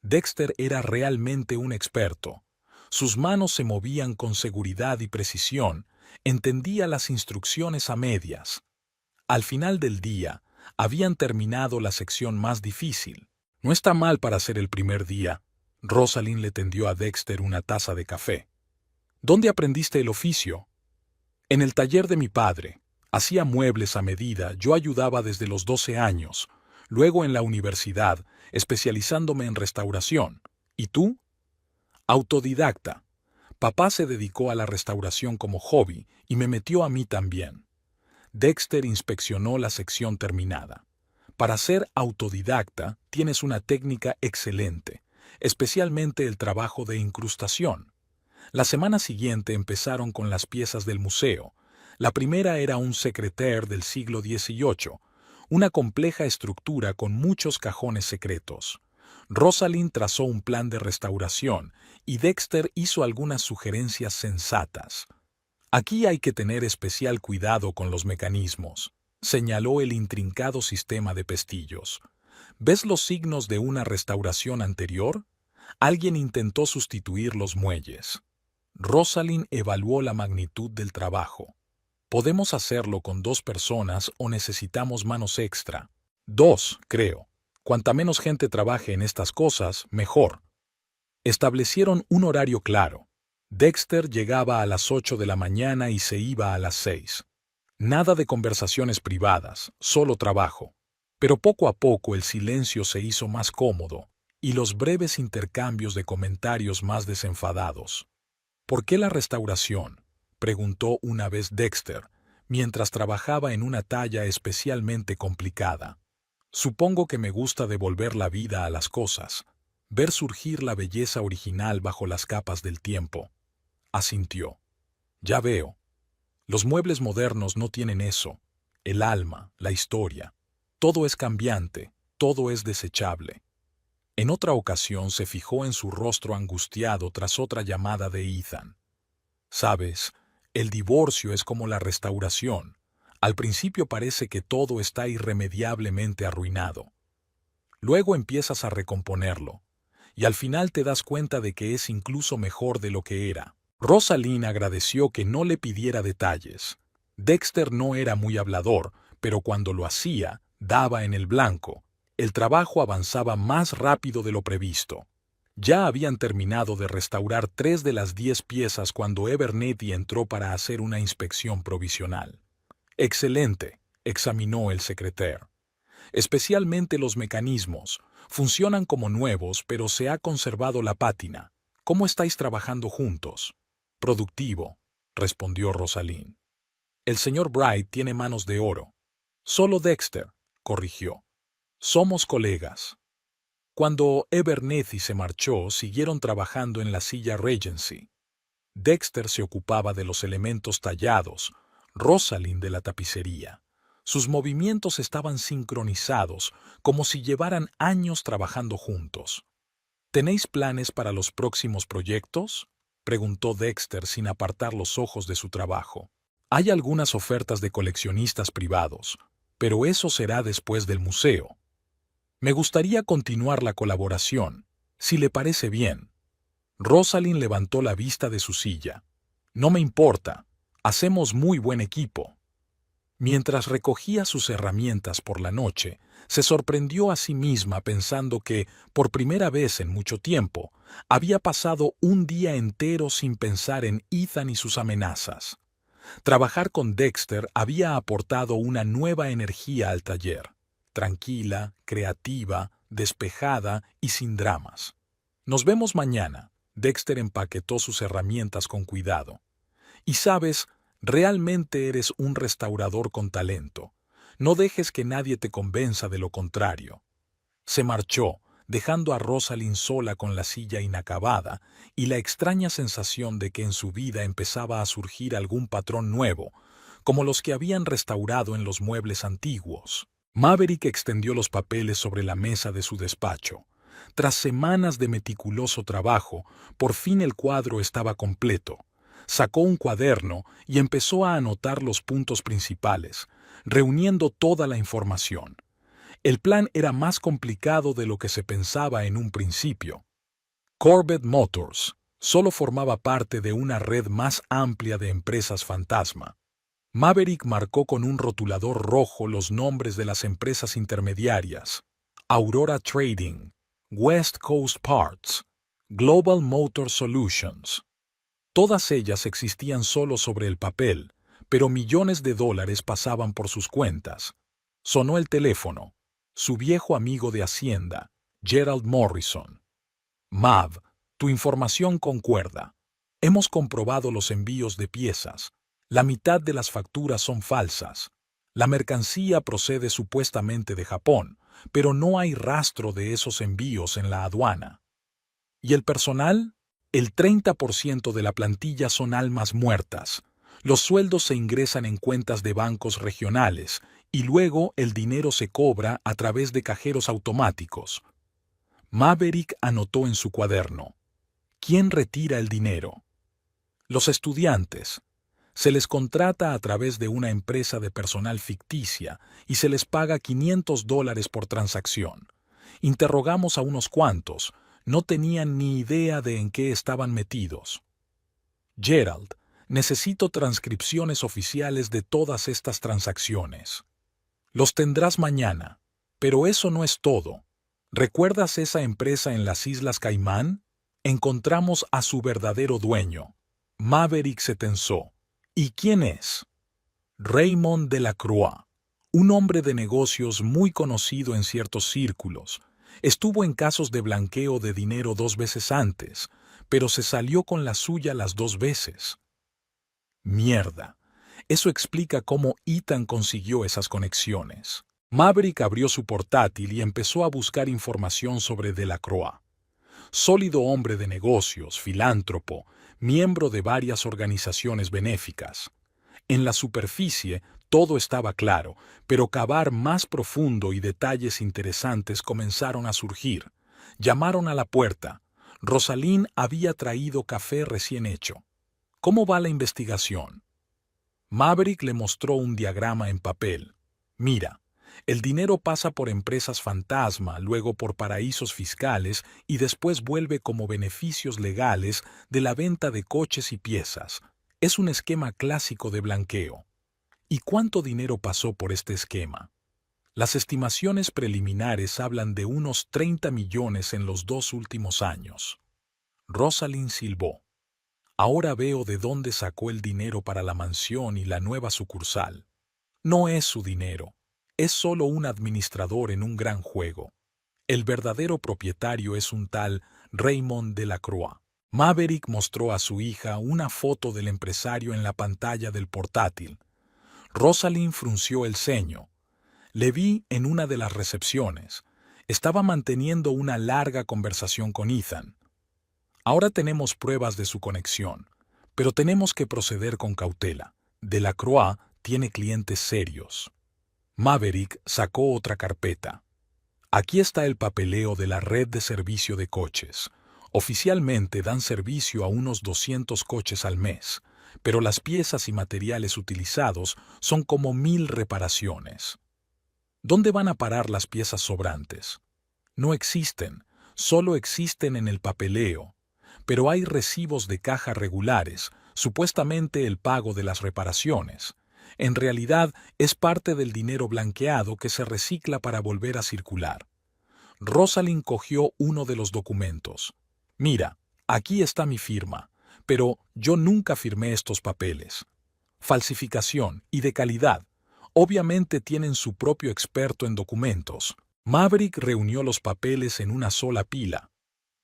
Dexter era realmente un experto. Sus manos se movían con seguridad y precisión, Entendía las instrucciones a medias. Al final del día, habían terminado la sección más difícil. No está mal para ser el primer día. Rosalind le tendió a Dexter una taza de café. ¿Dónde aprendiste el oficio? En el taller de mi padre. Hacía muebles a medida, yo ayudaba desde los 12 años. Luego en la universidad, especializándome en restauración. ¿Y tú? Autodidacta. Papá se dedicó a la restauración como hobby y me metió a mí también. Dexter inspeccionó la sección terminada. Para ser autodidacta, tienes una técnica excelente, especialmente el trabajo de incrustación. La semana siguiente empezaron con las piezas del museo. La primera era un secretaire del siglo XVIII, una compleja estructura con muchos cajones secretos. Rosalind trazó un plan de restauración y Dexter hizo algunas sugerencias sensatas. Aquí hay que tener especial cuidado con los mecanismos, señaló el intrincado sistema de pestillos. ¿Ves los signos de una restauración anterior? Alguien intentó sustituir los muelles. Rosalind evaluó la magnitud del trabajo. ¿Podemos hacerlo con 2 personas o necesitamos manos extra? 2, creo. Cuanta menos gente trabaje en estas cosas, mejor. Establecieron un horario claro. Dexter llegaba a las 8 de la mañana y se iba a las 6. Nada de conversaciones privadas, solo trabajo. Pero poco a poco el silencio se hizo más cómodo y los breves intercambios de comentarios más desenfadados. ¿Por qué la restauración?, preguntó una vez Dexter, mientras trabajaba en una talla especialmente complicada. Supongo que me gusta devolver la vida a las cosas, ver surgir la belleza original bajo las capas del tiempo. Asintió. Ya veo. Los muebles modernos no tienen eso, el alma, la historia. Todo es cambiante, todo es desechable. En otra ocasión se fijó en su rostro angustiado tras otra llamada de Ethan. Sabes, el divorcio es como la restauración. Al principio parece que todo está irremediablemente arruinado. Luego empiezas a recomponerlo, y al final te das cuenta de que es incluso mejor de lo que era. Rosalind agradeció que no le pidiera detalles. Dexter no era muy hablador, pero cuando lo hacía, daba en el blanco. El trabajo avanzaba más rápido de lo previsto. Ya habían terminado de restaurar 3 de las 10 piezas cuando Abernethy entró para hacer una inspección provisional. Excelente, examinó el secretaire. Especialmente los mecanismos. Funcionan como nuevos, pero se ha conservado la pátina. ¿Cómo estáis trabajando juntos? Productivo, respondió Rosalind. El señor Bright tiene manos de oro. Solo Dexter, corrigió. Somos colegas. Cuando Abernethy se marchó, siguieron trabajando en la silla Regency. Dexter se ocupaba de los elementos tallados, Rosalind de la tapicería. Sus movimientos estaban sincronizados, como si llevaran años trabajando juntos. ¿Tenéis planes para los próximos proyectos?, preguntó Dexter sin apartar los ojos de su trabajo. Hay algunas ofertas de coleccionistas privados, pero eso será después del museo. Me gustaría continuar la colaboración, si le parece bien. Rosalind levantó la vista de su silla. No me importa, hacemos muy buen equipo. Mientras recogía sus herramientas por la noche, se sorprendió a sí misma pensando que, por primera vez en mucho tiempo, había pasado un día entero sin pensar en Ethan y sus amenazas. Trabajar con Dexter había aportado una nueva energía al taller, tranquila, creativa, despejada y sin dramas. Nos vemos mañana. Dexter empaquetó sus herramientas con cuidado. Y sabes, realmente eres un restaurador con talento. No dejes que nadie te convenza de lo contrario. Se marchó, dejando a Rosalind sola con la silla inacabada y la extraña sensación de que en su vida empezaba a surgir algún patrón nuevo, como los que habían restaurado en los muebles antiguos. Maverick extendió los papeles sobre la mesa de su despacho. Tras semanas de meticuloso trabajo, por fin el cuadro estaba completo. Sacó un cuaderno y empezó a anotar los puntos principales, reuniendo toda la información. El plan era más complicado de lo que se pensaba en un principio. Corvette Motors, Solo formaba parte de una red más amplia de empresas fantasma. Maverick marcó con un rotulador rojo los nombres de las empresas intermediarias: Aurora Trading, West Coast Parts, Global Motor Solutions. Todas ellas existían solo sobre el papel, pero millones de dólares pasaban por sus cuentas. Sonó el teléfono. Su viejo amigo de Hacienda, Gerald Morrison. Mav, tu información concuerda. Hemos comprobado los envíos de piezas. La mitad de las facturas son falsas. La mercancía procede supuestamente de Japón, pero no hay rastro de esos envíos en la aduana. ¿Y el personal? El 30% de la plantilla son almas muertas. Los sueldos se ingresan en cuentas de bancos regionales y luego el dinero se cobra a través de cajeros automáticos. Maverick anotó en su cuaderno: ¿quién retira el dinero? Los estudiantes. Se les contrata a través de una empresa de personal ficticia y se les paga $500 por transacción. Interrogamos a unos cuantos. No tenían ni idea de en qué estaban metidos. Gerald, necesito transcripciones oficiales de todas estas transacciones. Los tendrás mañana, pero eso no es todo. ¿Recuerdas esa empresa en las Islas Caimán? Encontramos a su verdadero dueño. Maverick se tensó. ¿Y quién es? Raymond Delacroix, un hombre de negocios muy conocido en ciertos círculos. Estuvo en casos de blanqueo de dinero 2 veces antes, pero se salió con la suya las 2 veces. Mierda. Eso explica cómo Ethan consiguió esas conexiones. Maverick abrió su portátil y empezó a buscar información sobre Delacroix. Sólido hombre de negocios, filántropo, miembro de varias organizaciones benéficas. En la superficie todo estaba claro, pero cavar más profundo y detalles interesantes comenzaron a surgir. Llamaron a la puerta. Rosalind había traído café recién hecho. ¿Cómo va la investigación? Maverick le mostró un diagrama en papel. Mira, el dinero pasa por empresas fantasma, luego por paraísos fiscales y después vuelve como beneficios legales de la venta de coches y piezas. Es un esquema clásico de blanqueo. ¿Y cuánto dinero pasó por este esquema? Las estimaciones preliminares hablan de unos 30 millones en los 2 últimos años. Rosalind silbó. Ahora veo de dónde sacó el dinero para la mansión y la nueva sucursal. No es su dinero. Es solo un administrador en un gran juego. El verdadero propietario es un tal Raymond Delacroix. Maverick mostró a su hija una foto del empresario en la pantalla del portátil. Rosalind frunció el ceño. Le vi en una de las recepciones. Estaba manteniendo una larga conversación con Ethan. Ahora tenemos pruebas de su conexión, pero tenemos que proceder con cautela. Delacroix tiene clientes serios. Maverick sacó otra carpeta. Aquí está el papeleo de la red de servicio de coches. Oficialmente dan servicio a unos 200 coches al mes, pero las piezas y materiales utilizados son como 1000 reparaciones. ¿Dónde van a parar las piezas sobrantes? No existen, solo existen en el papeleo, pero hay recibos de caja regulares, supuestamente el pago de las reparaciones. En realidad es parte del dinero blanqueado que se recicla para volver a circular. Rosalind cogió uno de los documentos. Mira, aquí está mi firma, pero yo nunca firmé estos papeles. Falsificación y de calidad. Obviamente tienen su propio experto en documentos. Maverick reunió los papeles en una sola pila.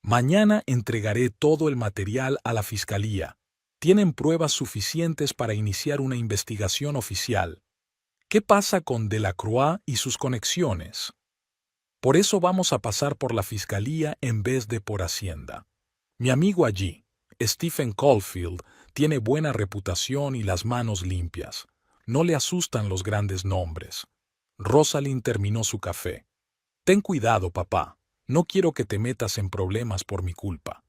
Mañana entregaré todo el material a la fiscalía. Tienen pruebas suficientes para iniciar una investigación oficial. ¿Qué pasa con Delacroix y sus conexiones? Por eso vamos a pasar por la fiscalía en vez de por Hacienda. Mi amigo allí, Stephen Caulfield, tiene buena reputación y las manos limpias. No le asustan los grandes nombres. Rosalind terminó su café. Ten cuidado, papá. No quiero que te metas en problemas por mi culpa.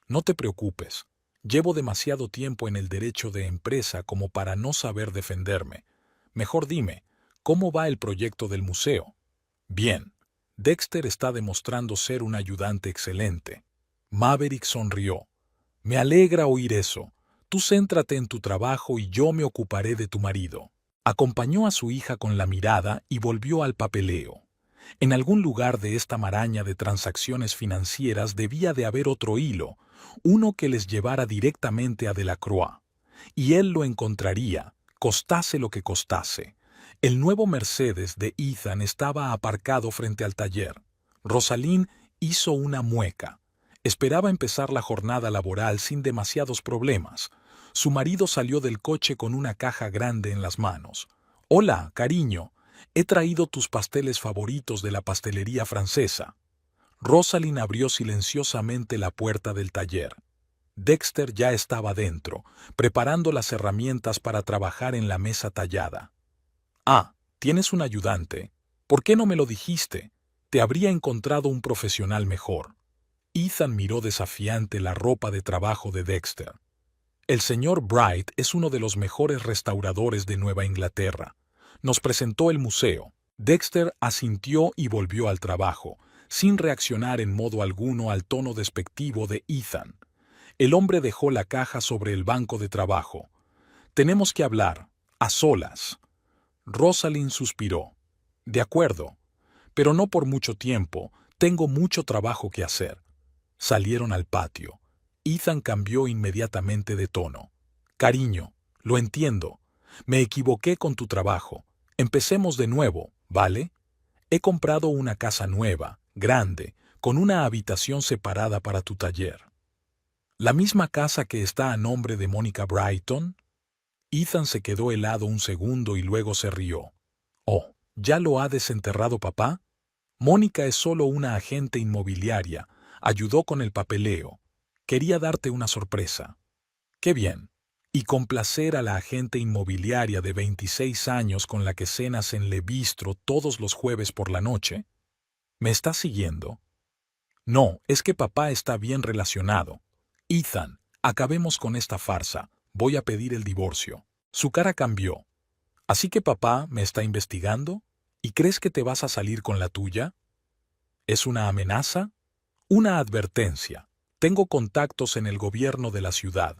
No te preocupes. Llevo demasiado tiempo en el derecho de empresa como para no saber defenderme. Mejor dime, ¿cómo va el proyecto del museo? Bien. Dexter está demostrando ser un ayudante excelente. Maverick sonrió. Me alegra oír eso. Tú céntrate en tu trabajo y yo me ocuparé de tu marido. Acompañó a su hija con la mirada y volvió al papeleo. En algún lugar de esta maraña de transacciones financieras debía de haber otro hilo, uno que les llevara directamente a Delacroix. Y él lo encontraría, costase lo que costase. El nuevo Mercedes de Ethan estaba aparcado frente al taller. Rosalind hizo una mueca. Esperaba empezar la jornada laboral sin demasiados problemas. Su marido salió del coche con una caja grande en las manos. «Hola, cariño, he traído tus pasteles favoritos de la pastelería francesa». Rosalind abrió silenciosamente la puerta del taller. Dexter ya estaba dentro, preparando las herramientas para trabajar en la mesa tallada. «Ah, tienes un ayudante. ¿Por qué no me lo dijiste? Te habría encontrado un profesional mejor». Ethan miró desafiante la ropa de trabajo de Dexter. «El señor Bright es uno de los mejores restauradores de Nueva Inglaterra. Nos presentó el museo». Dexter asintió y volvió al trabajo, sin reaccionar en modo alguno al tono despectivo de Ethan. El hombre dejó la caja sobre el banco de trabajo. «Tenemos que hablar, a solas». Rosalind suspiró. «De acuerdo, pero no por mucho tiempo, tengo mucho trabajo que hacer». Salieron al patio. Ethan cambió inmediatamente de tono. «Cariño, lo entiendo. Me equivoqué con tu trabajo. Empecemos de nuevo, ¿vale? He comprado una casa nueva, grande, con una habitación separada para tu taller». «¿La misma casa que está a nombre de Mónica Brighton?» Ethan se quedó helado un segundo y luego se rió. «Oh, ¿ya lo ha desenterrado papá? Mónica es solo una agente inmobiliaria. Ayudó con el papeleo. Quería darte una sorpresa». «Qué bien. ¿Y complacer a la agente inmobiliaria de 26 años con la que cenas en Le Bistro todos los jueves por la noche? ¿Me estás siguiendo?» «No, es que papá está bien relacionado. Ethan, acabemos con esta farsa. Voy a pedir el divorcio». Su cara cambió. «¿Así que papá me está investigando? ¿Y crees que te vas a salir con la tuya? ¿Es una amenaza?» «Una advertencia. Tengo contactos en el gobierno de la ciudad.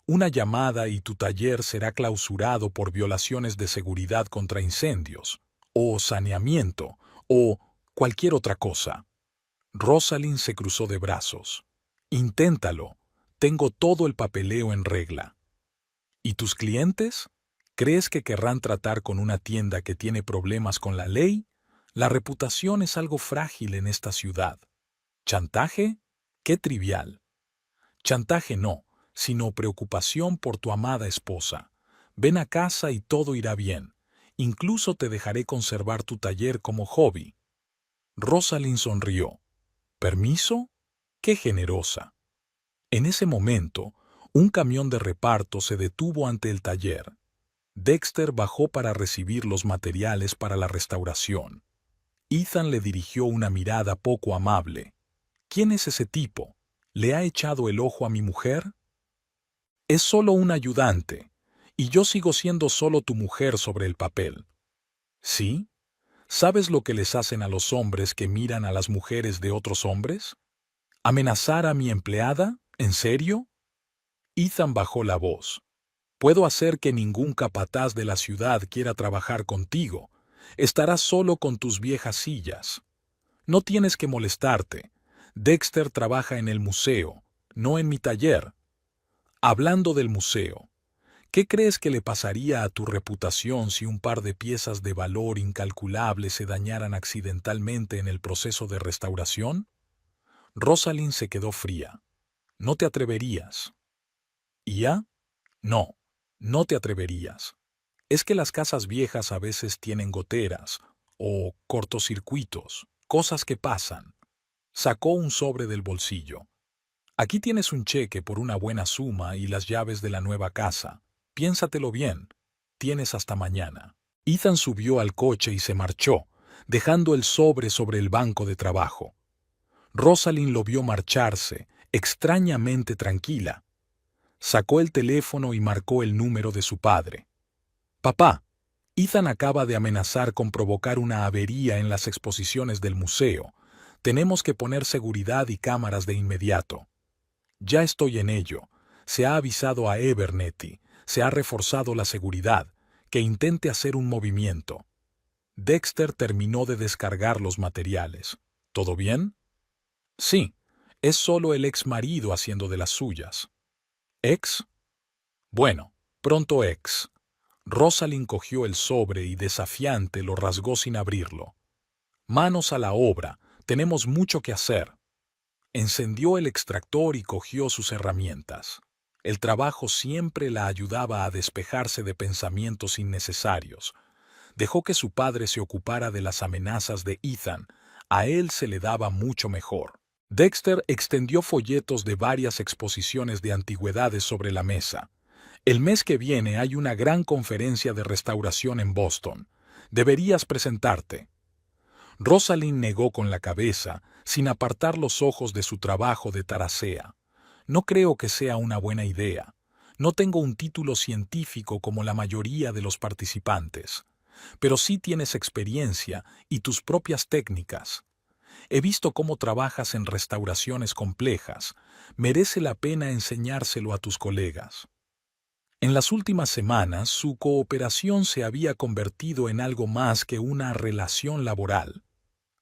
Una llamada y tu taller será clausurado por violaciones de seguridad contra incendios, o saneamiento, o cualquier otra cosa». Rosalind se cruzó de brazos. «Inténtalo. Tengo todo el papeleo en regla». «¿Y tus clientes? ¿Crees que querrán tratar con una tienda que tiene problemas con la ley? La reputación es algo frágil en esta ciudad». «¿Chantaje? Qué trivial». «Chantaje no, sino preocupación por tu amada esposa. Ven a casa y todo irá bien. Incluso te dejaré conservar tu taller como hobby». Rosalind sonrió. «¿Permiso? ¡Qué generosa!». En ese momento, un camión de reparto se detuvo ante el taller. Dexter bajó para recibir los materiales para la restauración. Ethan le dirigió una mirada poco amable. «¿Quién es ese tipo? ¿Le ha echado el ojo a mi mujer?» «Es solo un ayudante, y yo sigo siendo solo tu mujer sobre el papel». «¿Sí? ¿Sabes lo que les hacen a los hombres que miran a las mujeres de otros hombres? ¿Amenazar a mi empleada? ¿En serio?» Ethan bajó la voz. «Puedo hacer que ningún capataz de la ciudad quiera trabajar contigo. Estarás solo con tus viejas sillas. No tienes que molestarte. Dexter trabaja en el museo, no en mi taller». «Hablando del museo, ¿qué crees que le pasaría a tu reputación si un par de piezas de valor incalculable se dañaran accidentalmente en el proceso de restauración?» Rosalind se quedó fría. «No te atreverías». «¿Y ya? No, no te atreverías. Es que las casas viejas a veces tienen goteras o cortocircuitos, cosas que pasan». Sacó un sobre del bolsillo. «Aquí tienes un cheque por una buena suma y las llaves de la nueva casa. Piénsatelo bien. Tienes hasta mañana». Ethan subió al coche y se marchó, dejando el sobre el banco de trabajo. Rosalind lo vio marcharse, extrañamente tranquila. Sacó el teléfono y marcó el número de su padre. «Papá, Ethan acaba de amenazar con provocar una avería en las exposiciones del museo. Tenemos que poner seguridad y cámaras de inmediato». Ya estoy en ello. Se ha avisado a Abernethy, se ha reforzado la seguridad, que intente hacer un movimiento. Dexter terminó de descargar los materiales. ¿Todo bien? Sí, es solo el ex marido haciendo de las suyas. ¿Ex? Bueno, pronto ex. Rosalind cogió el sobre y desafiante lo rasgó sin abrirlo. Manos a la obra, tenemos mucho que hacer. Encendió el extractor y cogió sus herramientas. El trabajo siempre la ayudaba a despejarse de pensamientos innecesarios. Dejó que su padre se ocupara de las amenazas de Ethan. A él se le daba mucho mejor. Dexter extendió folletos de varias exposiciones de antigüedades sobre la mesa. El mes que viene hay una gran conferencia de restauración en Boston. Deberías presentarte. Rosalind negó con la cabeza, sin apartar los ojos de su trabajo de taracea. No creo que sea una buena idea. No tengo un título científico como la mayoría de los participantes. Pero sí tienes experiencia y tus propias técnicas. He visto cómo trabajas en restauraciones complejas. Merece la pena enseñárselo a tus colegas. En las últimas semanas, su cooperación se había convertido en algo más que una relación laboral.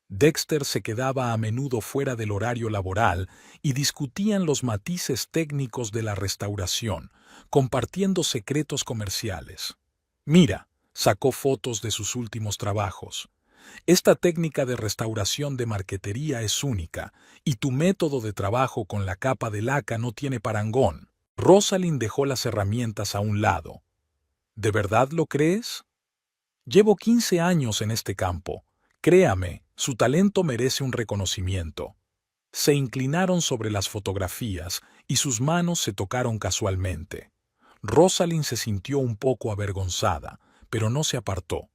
Dexter se quedaba a menudo fuera del horario laboral y discutían los matices técnicos de la restauración, compartiendo secretos comerciales. Mira, sacó fotos de sus últimos trabajos. Esta técnica de restauración de marquetería es única, y tu método de trabajo con la capa de laca no tiene parangón. Rosalind dejó las herramientas a un lado. ¿De verdad lo crees? Llevo 15 años en este campo. Créame, su talento merece un reconocimiento. Se inclinaron sobre las fotografías y sus manos se tocaron casualmente. Rosalind se sintió un poco avergonzada, pero no se apartó.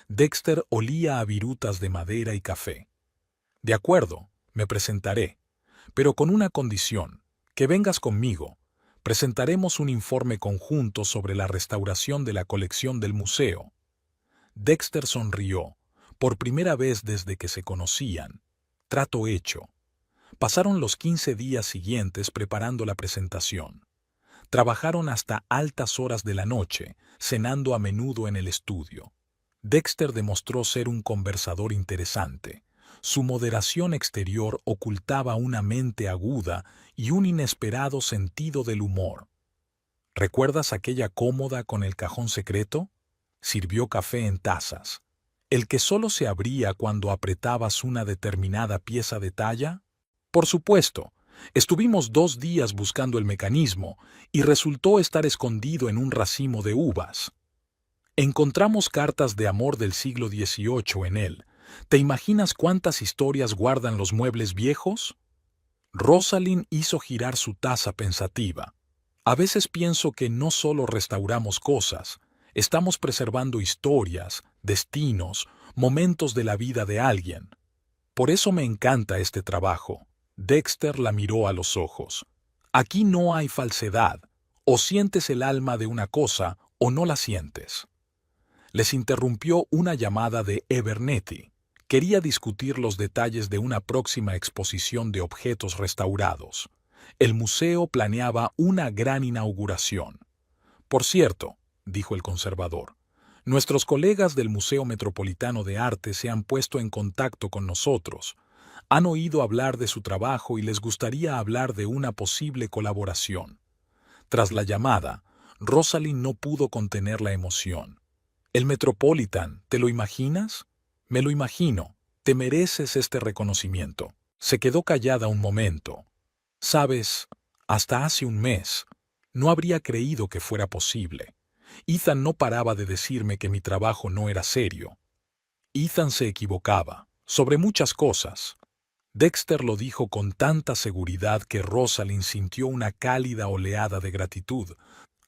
Dexter olía a virutas de madera y café. De acuerdo, me presentaré, pero con una condición, que vengas conmigo. Presentaremos un informe conjunto sobre la restauración de la colección del museo. Dexter sonrió, por primera vez desde que se conocían. Trato hecho. Pasaron los 15 días siguientes preparando la presentación. Trabajaron hasta altas horas de la noche, cenando a menudo en el estudio. Dexter demostró ser un conversador interesante. Su moderación exterior ocultaba una mente aguda y un inesperado sentido del humor. ¿Recuerdas aquella cómoda con el cajón secreto? Sirvió café en tazas. ¿El que solo se abría cuando apretabas una determinada pieza de talla? Por supuesto. Estuvimos 2 días buscando el mecanismo y resultó estar escondido en un racimo de uvas. Encontramos cartas de amor del siglo XVIII en él. ¿Te imaginas cuántas historias guardan los muebles viejos? Rosalind hizo girar su taza pensativa. A veces pienso que no solo restauramos cosas, estamos preservando historias, destinos, momentos de la vida de alguien. Por eso me encanta este trabajo. Dexter la miró a los ojos. Aquí no hay falsedad. O sientes el alma de una cosa o no la sientes. Les interrumpió una llamada de Abernethy. Quería discutir los detalles de una próxima exposición de objetos restaurados. El museo planeaba una gran inauguración. Por cierto, dijo el conservador, nuestros colegas del Museo Metropolitano de Arte se han puesto en contacto con nosotros. Han oído hablar de su trabajo y les gustaría hablar de una posible colaboración. Tras la llamada, Rosalind no pudo contener la emoción. ¿El Metropolitan, te lo imaginas? Me lo imagino. Te mereces este reconocimiento. Se quedó callada un momento. Sabes, hasta hace un mes, no habría creído que fuera posible. Ethan no paraba de decirme que mi trabajo no era serio. Ethan se equivocaba, sobre muchas cosas. Dexter lo dijo con tanta seguridad que Rosalind sintió una cálida oleada de gratitud.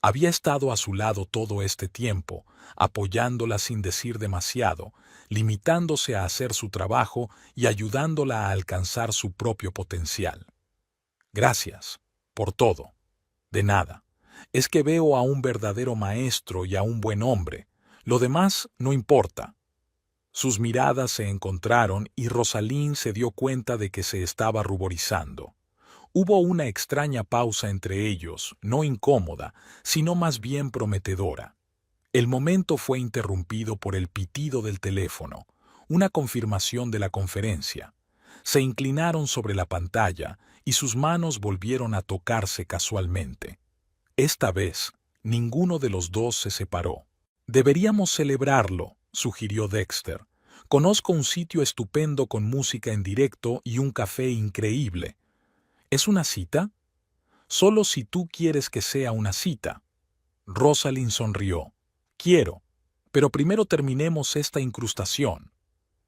Había estado a su lado todo este tiempo, apoyándola sin decir demasiado, limitándose a hacer su trabajo y ayudándola a alcanzar su propio potencial. Gracias, por todo. De nada. Es que veo a un verdadero maestro y a un buen hombre. Lo demás no importa. Sus miradas se encontraron y Rosalind se dio cuenta de que se estaba ruborizando. Hubo una extraña pausa entre ellos, no incómoda, sino más bien prometedora. El momento fue interrumpido por el pitido del teléfono, una confirmación de la conferencia. Se inclinaron sobre la pantalla y sus manos volvieron a tocarse casualmente. Esta vez, ninguno de los dos se separó. Deberíamos celebrarlo, sugirió Dexter. Conozco un sitio estupendo con música en directo y un café increíble. ¿Es una cita? Solo si tú quieres que sea una cita. Rosalind sonrió. Quiero, pero primero terminemos esta incrustación.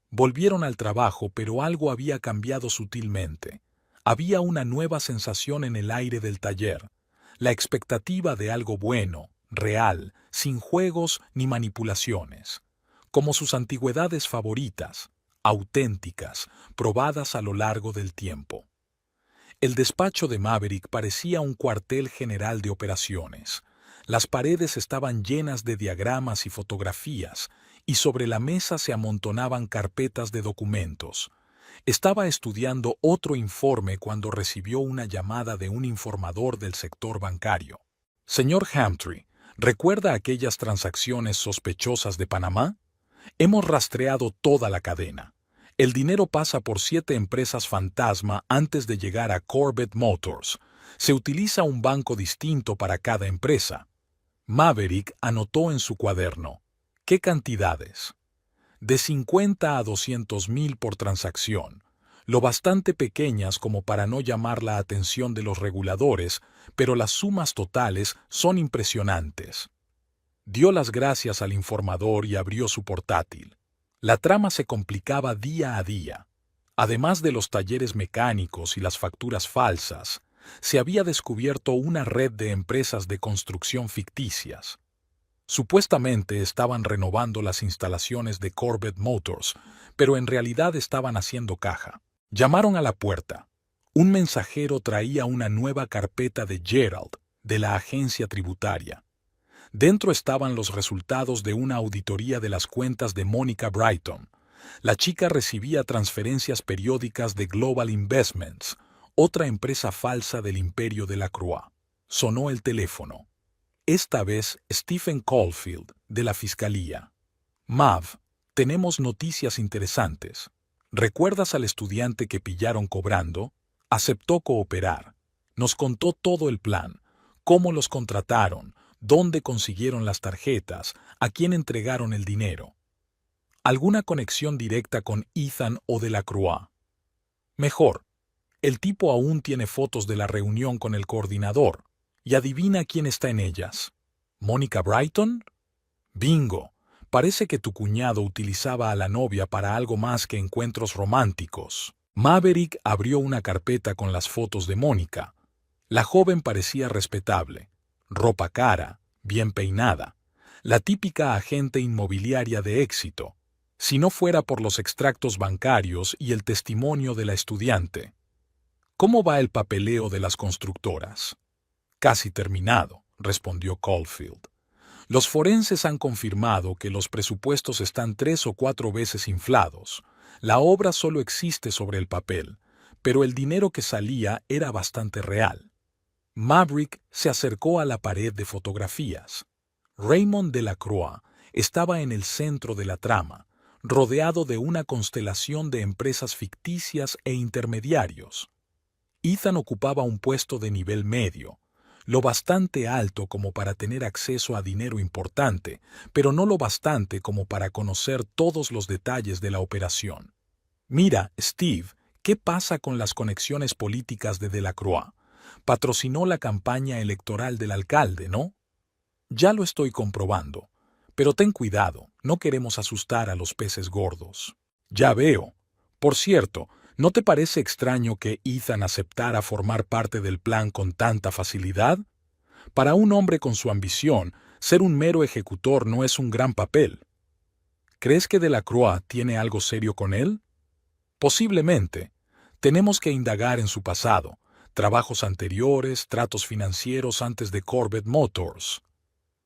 Volvieron al trabajo, pero algo había cambiado sutilmente. Había una nueva sensación en el aire del taller, la expectativa de algo bueno, real, sin juegos ni manipulaciones, como sus antigüedades favoritas, auténticas, probadas a lo largo del tiempo. El despacho de Maverick parecía un cuartel general de operaciones. Las paredes estaban llenas de diagramas y fotografías, y sobre la mesa se amontonaban carpetas de documentos. Estaba estudiando otro informe cuando recibió una llamada de un informador del sector bancario. Señor Hamtree, ¿recuerda aquellas transacciones sospechosas de Panamá? Hemos rastreado toda la cadena. El dinero pasa por 7 empresas fantasma antes de llegar a Corbett Motors. Se utiliza un banco distinto para cada empresa. Maverick anotó en su cuaderno. ¿Qué cantidades? De 50 a 200,000 por transacción, lo bastante pequeñas como para no llamar la atención de los reguladores, pero las sumas totales son impresionantes. Dio las gracias al informador y abrió su portátil. La trama se complicaba día a día. Además de los talleres mecánicos y las facturas falsas, se había descubierto una red de empresas de construcción ficticias. Supuestamente estaban renovando las instalaciones de Corbett Motors, pero en realidad estaban haciendo caja. Llamaron a la puerta. Un mensajero traía una nueva carpeta de Gerald, de la agencia tributaria. Dentro estaban los resultados de una auditoría de las cuentas de Monica Brighton. La chica recibía transferencias periódicas de Global Investments, otra empresa falsa del imperio de la Croix. Sonó el teléfono. Esta vez Stephen Caulfield, de la Fiscalía. Mav, tenemos noticias interesantes. ¿Recuerdas al estudiante que pillaron cobrando? Aceptó cooperar. Nos contó todo el plan, cómo los contrataron, dónde consiguieron las tarjetas, a quién entregaron el dinero. ¿Alguna conexión directa con Ethan o de la Croix? Mejor, el tipo aún tiene fotos de la reunión con el coordinador. Y adivina quién está en ellas. ¿Monica Brighton? Bingo. Parece que tu cuñado utilizaba a la novia para algo más que encuentros románticos. Maverick abrió una carpeta con las fotos de Mónica. La joven parecía respetable. Ropa cara, bien peinada. La típica agente inmobiliaria de éxito, si no fuera por los extractos bancarios y el testimonio de la estudiante. ¿Cómo va el papeleo de las constructoras? Casi terminado, respondió Caulfield. Los forenses han confirmado que los presupuestos están 3 o 4 veces inflados. La obra solo existe sobre el papel, pero el dinero que salía era bastante real. Maverick se acercó a la pared de fotografías. Raymond Delacroix estaba en el centro de la trama, rodeado de una constelación de empresas ficticias e intermediarios. Ethan ocupaba un puesto de nivel medio, lo bastante alto como para tener acceso a dinero importante, pero no lo bastante como para conocer todos los detalles de la operación. Mira, Steve, ¿qué pasa con las conexiones políticas de Delacroix? Patrocinó la campaña electoral del alcalde, ¿no? Ya lo estoy comprobando. Pero ten cuidado, no queremos asustar a los peces gordos. Ya veo. Por cierto, ¿no te parece extraño que Ethan aceptara formar parte del plan con tanta facilidad? Para un hombre con su ambición, ser un mero ejecutor no es un gran papel. ¿Crees que Delacroix tiene algo serio con él? Posiblemente. Tenemos que indagar en su pasado, trabajos anteriores, tratos financieros antes de Corbett Motors.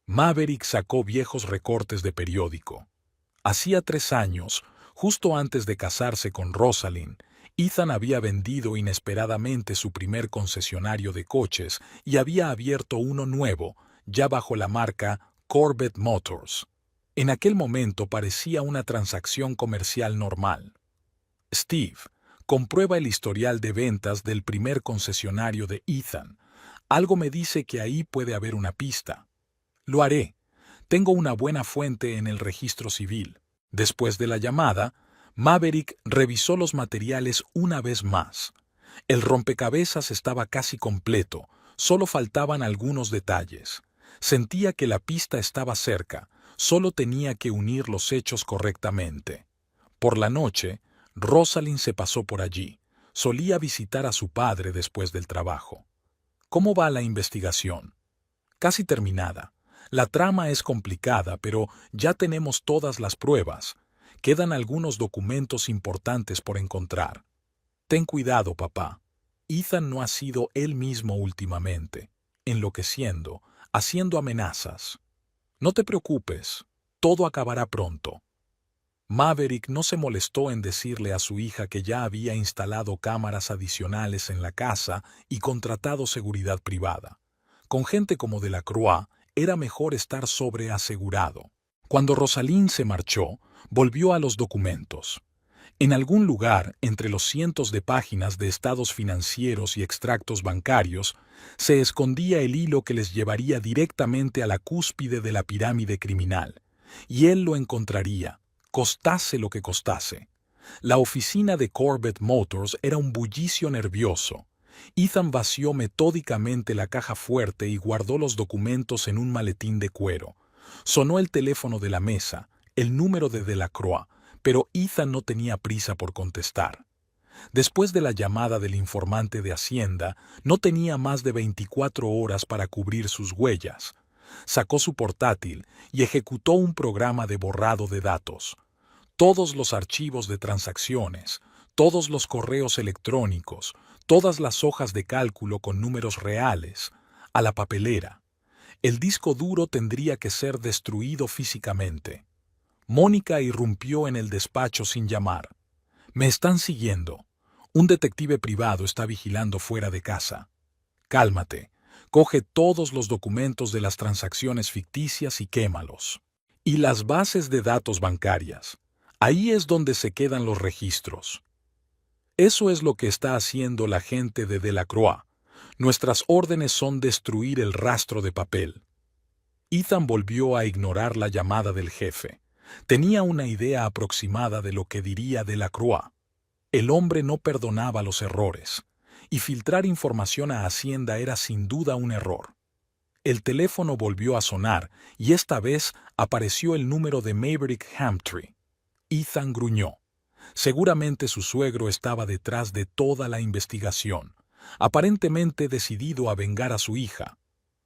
Maverick sacó viejos recortes de periódico. Hacía 3 años, justo antes de casarse con Rosalind, Ethan había vendido inesperadamente su primer concesionario de coches y había abierto uno nuevo, ya bajo la marca Corvette Motors. En aquel momento parecía una transacción comercial normal. Steve, comprueba el historial de ventas del primer concesionario de Ethan. Algo me dice que ahí puede haber una pista. Lo haré. Tengo una buena fuente en el registro civil. Después de la llamada, Maverick revisó los materiales una vez más. El rompecabezas estaba casi completo, solo faltaban algunos detalles. Sentía que la pista estaba cerca, solo tenía que unir los hechos correctamente. Por la noche, Rosalind se pasó por allí. Solía visitar a su padre después del trabajo. ¿Cómo va la investigación? Casi terminada. La trama es complicada, pero ya tenemos todas las pruebas. Quedan algunos documentos importantes por encontrar. Ten cuidado, papá. Ethan no ha sido él mismo últimamente, enloqueciendo, haciendo amenazas. No te preocupes, todo acabará pronto. Maverick no se molestó en decirle a su hija que ya había instalado cámaras adicionales en la casa y contratado seguridad privada. Con gente como Delacroix, era mejor estar sobreasegurado. Cuando Rosalind se marchó, volvió a los documentos. En algún lugar, entre los cientos de páginas de estados financieros y extractos bancarios, se escondía el hilo que les llevaría directamente a la cúspide de la pirámide criminal. Y él lo encontraría, costase lo que costase. La oficina de Corvette Motors era un bullicio nervioso. Ethan vació metódicamente la caja fuerte y guardó los documentos en un maletín de cuero. Sonó el teléfono de la mesa, el número de Delacroix, pero Ethan no tenía prisa por contestar. Después de la llamada del informante de Hacienda, no tenía más de 24 horas para cubrir sus huellas. Sacó su portátil y ejecutó un programa de borrado de datos. Todos los archivos de transacciones, todos los correos electrónicos, todas las hojas de cálculo con números reales, a la papelera. El disco duro tendría que ser destruido físicamente. Mónica irrumpió en el despacho sin llamar. «Me están siguiendo. Un detective privado está vigilando fuera de casa. Cálmate. Coge todos los documentos de las transacciones ficticias y quémalos. Y las bases de datos bancarias. Ahí es donde se quedan los registros. Eso es lo que está haciendo la gente de Delacroix. Nuestras órdenes son destruir el rastro de papel». Ethan volvió a ignorar la llamada del jefe. Tenía una idea aproximada de lo que diría Delacroix. El hombre no perdonaba los errores, y filtrar información a Hacienda era sin duda un error. El teléfono volvió a sonar, y esta vez apareció el número de Maverick Hamtree. Ethan gruñó. Seguramente su suegro estaba detrás de toda la investigación, aparentemente decidido a vengar a su hija.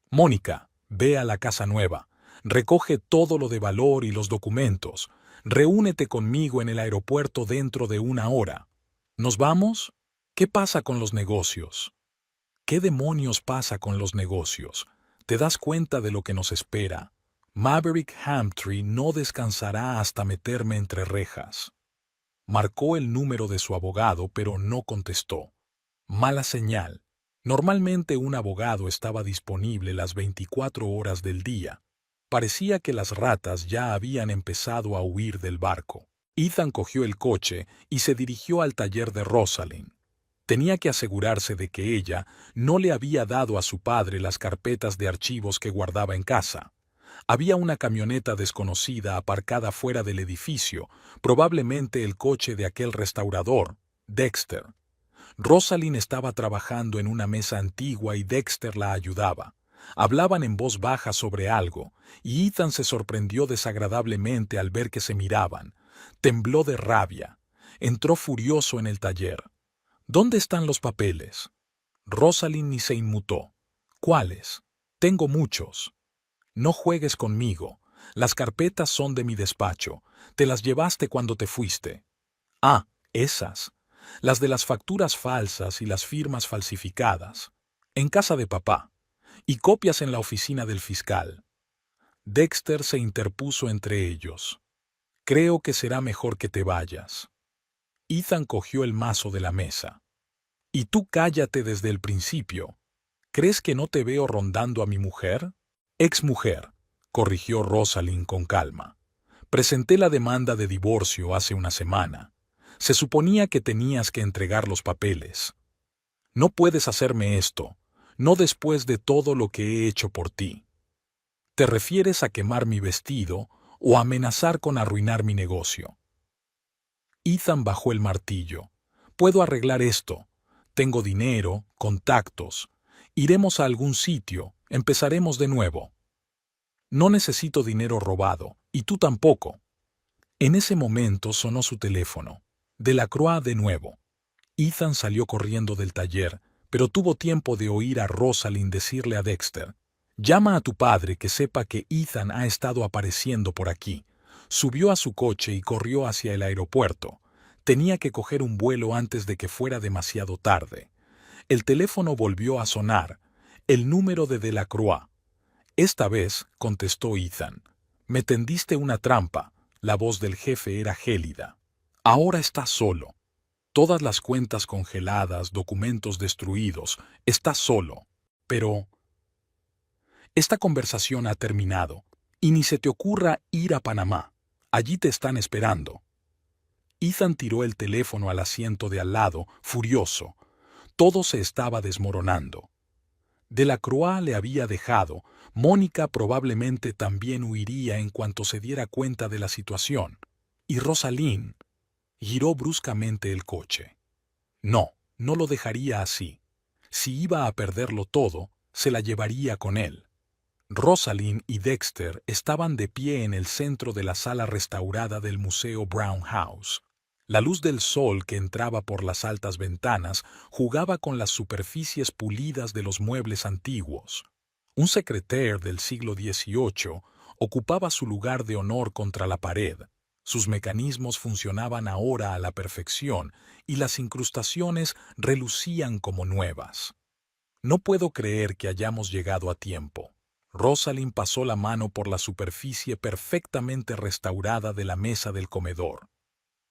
«Mónica, ve a la casa nueva. Recoge todo lo de valor y los documentos. Reúnete conmigo en el aeropuerto dentro de 1 hora. ¿Nos vamos? ¿Qué pasa con los negocios? ¿Qué demonios pasa con los negocios? ¿Te das cuenta de lo que nos espera? Maverick Hamtree no descansará hasta meterme entre rejas». Marcó el número de su abogado, pero no contestó. Mala señal. Normalmente un abogado estaba disponible las 24 horas del día. Parecía que las ratas ya habían empezado a huir del barco. Ethan cogió el coche y se dirigió al taller de Rosalind. Tenía que asegurarse de que ella no le había dado a su padre las carpetas de archivos que guardaba en casa. Había una camioneta desconocida aparcada fuera del edificio, probablemente el coche de aquel restaurador, Dexter. Rosalind estaba trabajando en una mesa antigua y Dexter la ayudaba. Hablaban en voz baja sobre algo, y Ethan se sorprendió desagradablemente al ver que se miraban. Tembló de rabia. Entró furioso en el taller. «¿Dónde están los papeles?» Rosalind ni se inmutó. «¿Cuáles? Tengo muchos». «No juegues conmigo. Las carpetas son de mi despacho. Te las llevaste cuando te fuiste». «Ah, esas. Las de las facturas falsas y las firmas falsificadas. En casa de papá. Y copias en la oficina del fiscal». Dexter se interpuso entre ellos. «Creo que será mejor que te vayas». Ethan cogió el mazo de la mesa. Y tú cállate desde el principio. ¿Crees que no te veo rondando a mi mujer? Exmujer, corrigió Rosalind con calma. Presenté la demanda de divorcio hace una semana. Se suponía que tenías que entregar los papeles. No puedes hacerme esto, no después de todo lo que he hecho por ti. ¿Te refieres a quemar mi vestido o amenazar con arruinar mi negocio? Ethan bajó el martillo. Puedo arreglar esto. Tengo dinero, contactos. Iremos a algún sitio, empezaremos de nuevo. No necesito dinero robado, y tú tampoco. En ese momento sonó su teléfono. Delacroix de nuevo. Ethan salió corriendo del taller, pero tuvo tiempo de oír a Rosalind decirle a Dexter: «Llama a tu padre que sepa que Ethan ha estado apareciendo por aquí». Subió a su coche y corrió hacia el aeropuerto. Tenía que coger un vuelo antes de que fuera demasiado tarde. El teléfono volvió a sonar. El número de Delacroix. Esta vez, contestó Ethan. Me tendiste una trampa. La voz del jefe era gélida. Ahora estás solo. Todas las cuentas congeladas, documentos destruidos. Estás solo. Pero esta conversación ha terminado. Y ni se te ocurra ir a Panamá. Allí te están esperando. Ethan tiró el teléfono al asiento de al lado, furioso. Todo se estaba desmoronando. Delacroix le había dejado. Mónica probablemente también huiría en cuanto se diera cuenta de la situación. Y Rosalind giró bruscamente el coche. No, no lo dejaría así. Si iba a perderlo todo, se la llevaría con él. Rosalind y Dexter estaban de pie en el centro de la sala restaurada del Museo Brown House. La luz del sol que entraba por las altas ventanas jugaba con las superficies pulidas de los muebles antiguos. Un secretaire del siglo XVIII ocupaba su lugar de honor contra la pared. Sus mecanismos funcionaban ahora a la perfección y las incrustaciones relucían como nuevas. No puedo creer que hayamos llegado a tiempo. Rosalind pasó la mano por la superficie perfectamente restaurada de la mesa del comedor.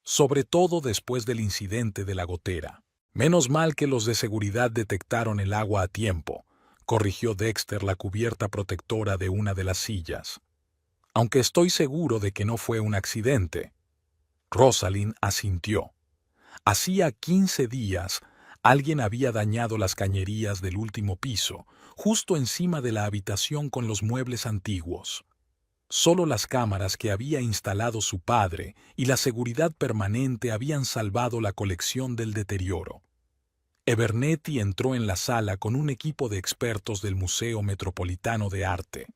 Sobre todo después del incidente de la gotera. Menos mal que los de seguridad detectaron el agua a tiempo, corrigió Dexter la cubierta protectora de una de las sillas. Aunque estoy seguro de que no fue un accidente. Rosalind asintió. Hacía 15 días, alguien había dañado las cañerías del último piso, justo encima de la habitación con los muebles antiguos. Solo las cámaras que había instalado su padre y la seguridad permanente habían salvado la colección del deterioro. Abernethy entró en la sala con un equipo de expertos del Museo Metropolitano de Arte.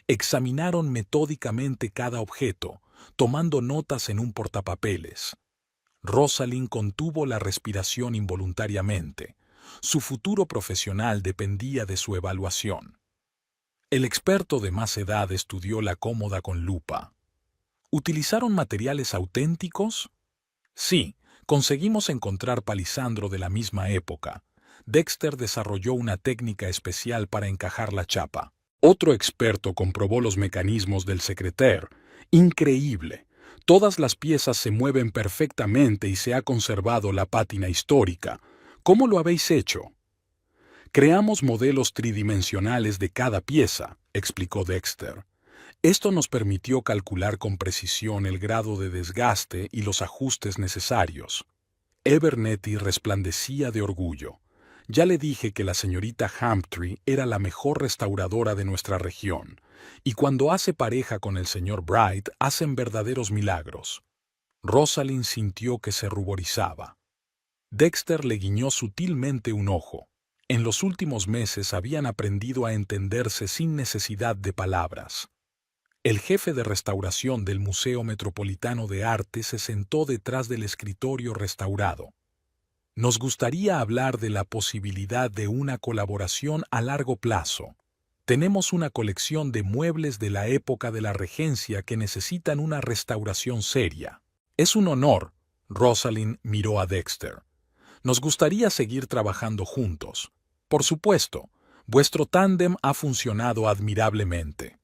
Examinaron metódicamente cada objeto, tomando notas en un portapapeles. Rosalind contuvo la respiración involuntariamente. Su futuro profesional dependía de su evaluación. El experto de más edad estudió la cómoda con lupa. ¿Utilizaron materiales auténticos? Sí, conseguimos encontrar palisandro de la misma época. Dexter desarrolló una técnica especial para encajar la chapa. Otro experto comprobó los mecanismos del secretaire. Increíble. Todas las piezas se mueven perfectamente y se ha conservado la pátina histórica. ¿Cómo lo habéis hecho? Creamos modelos tridimensionales de cada pieza, explicó Dexter. Esto nos permitió calcular con precisión el grado de desgaste y los ajustes necesarios. Abernethy resplandecía de orgullo. Ya le dije que la señorita Hamptree era la mejor restauradora de nuestra región, y cuando hace pareja con el señor Bright hacen verdaderos milagros. Rosalind sintió que se ruborizaba. Dexter le guiñó sutilmente un ojo. En los últimos meses habían aprendido a entenderse sin necesidad de palabras. El jefe de restauración del Museo Metropolitano de Arte se sentó detrás del escritorio restaurado. Nos gustaría hablar de la posibilidad de una colaboración a largo plazo. Tenemos una colección de muebles de la época de la regencia que necesitan una restauración seria. Es un honor. Rosalind miró a Dexter. Nos gustaría seguir trabajando juntos. Por supuesto, vuestro tándem ha funcionado admirablemente.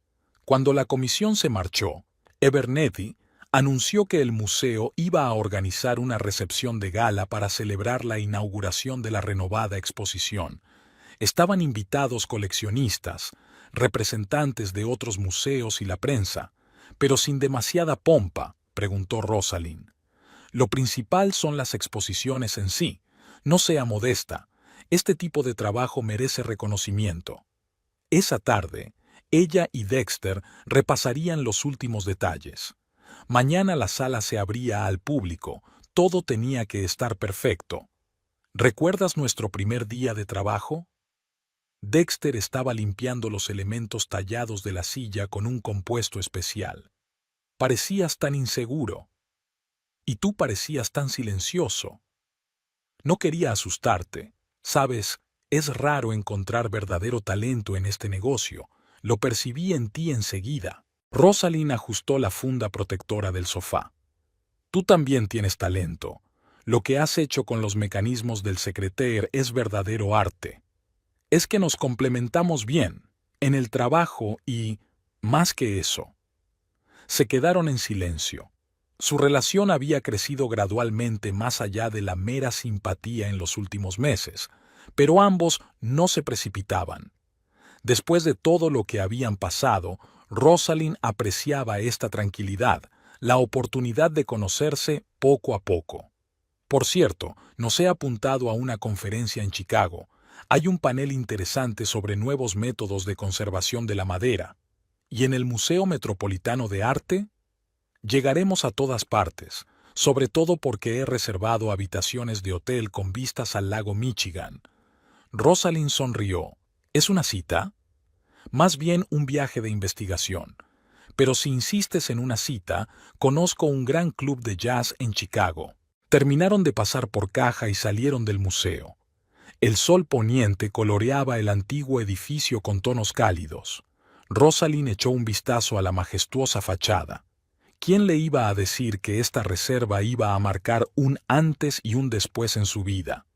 Cuando la comisión se marchó, Abernethy, Anunció que el museo iba a organizar una recepción de gala para celebrar la inauguración de la renovada exposición. Estaban invitados coleccionistas, representantes de otros museos y la prensa, pero sin demasiada pompa, preguntó Rosalind. Lo principal son las exposiciones en sí. No sea modesta. Este tipo de trabajo merece reconocimiento. Esa tarde, ella y Dexter repasarían los últimos detalles. Mañana la sala se abría al público. Todo tenía que estar perfecto. ¿Recuerdas nuestro primer día de trabajo? Dexter estaba limpiando los elementos tallados de la silla con un compuesto especial. Parecías tan inseguro. Y tú parecías tan silencioso. No quería asustarte. Sabes, es raro encontrar verdadero talento en este negocio. Lo percibí en ti enseguida. Rosalind ajustó la funda protectora del sofá. Tú también tienes talento. Lo que has hecho con los mecanismos del secretaire es verdadero arte. Es que nos complementamos bien, en el trabajo y, más que eso. Se quedaron en silencio. Su relación había crecido gradualmente más allá de la mera simpatía en los últimos meses, pero ambos no se precipitaban. Después de todo lo que habían pasado, Rosalind apreciaba esta tranquilidad, la oportunidad de conocerse poco a poco. Por cierto, nos he apuntado a una conferencia en Chicago. Hay un panel interesante sobre nuevos métodos de conservación de la madera. ¿Y en el Museo Metropolitano de Arte? Llegaremos a todas partes, sobre todo porque he reservado habitaciones de hotel con vistas al lago Michigan. Rosalind sonrió. ¿Es una cita? Más bien un viaje de investigación. Pero si insistes en una cita, conozco un gran club de jazz en Chicago. Terminaron de pasar por caja y salieron del museo. El sol poniente coloreaba el antiguo edificio con tonos cálidos. Rosalind echó un vistazo a la majestuosa fachada. ¿Quién le iba a decir que esta reserva iba a marcar un antes y un después en su vida?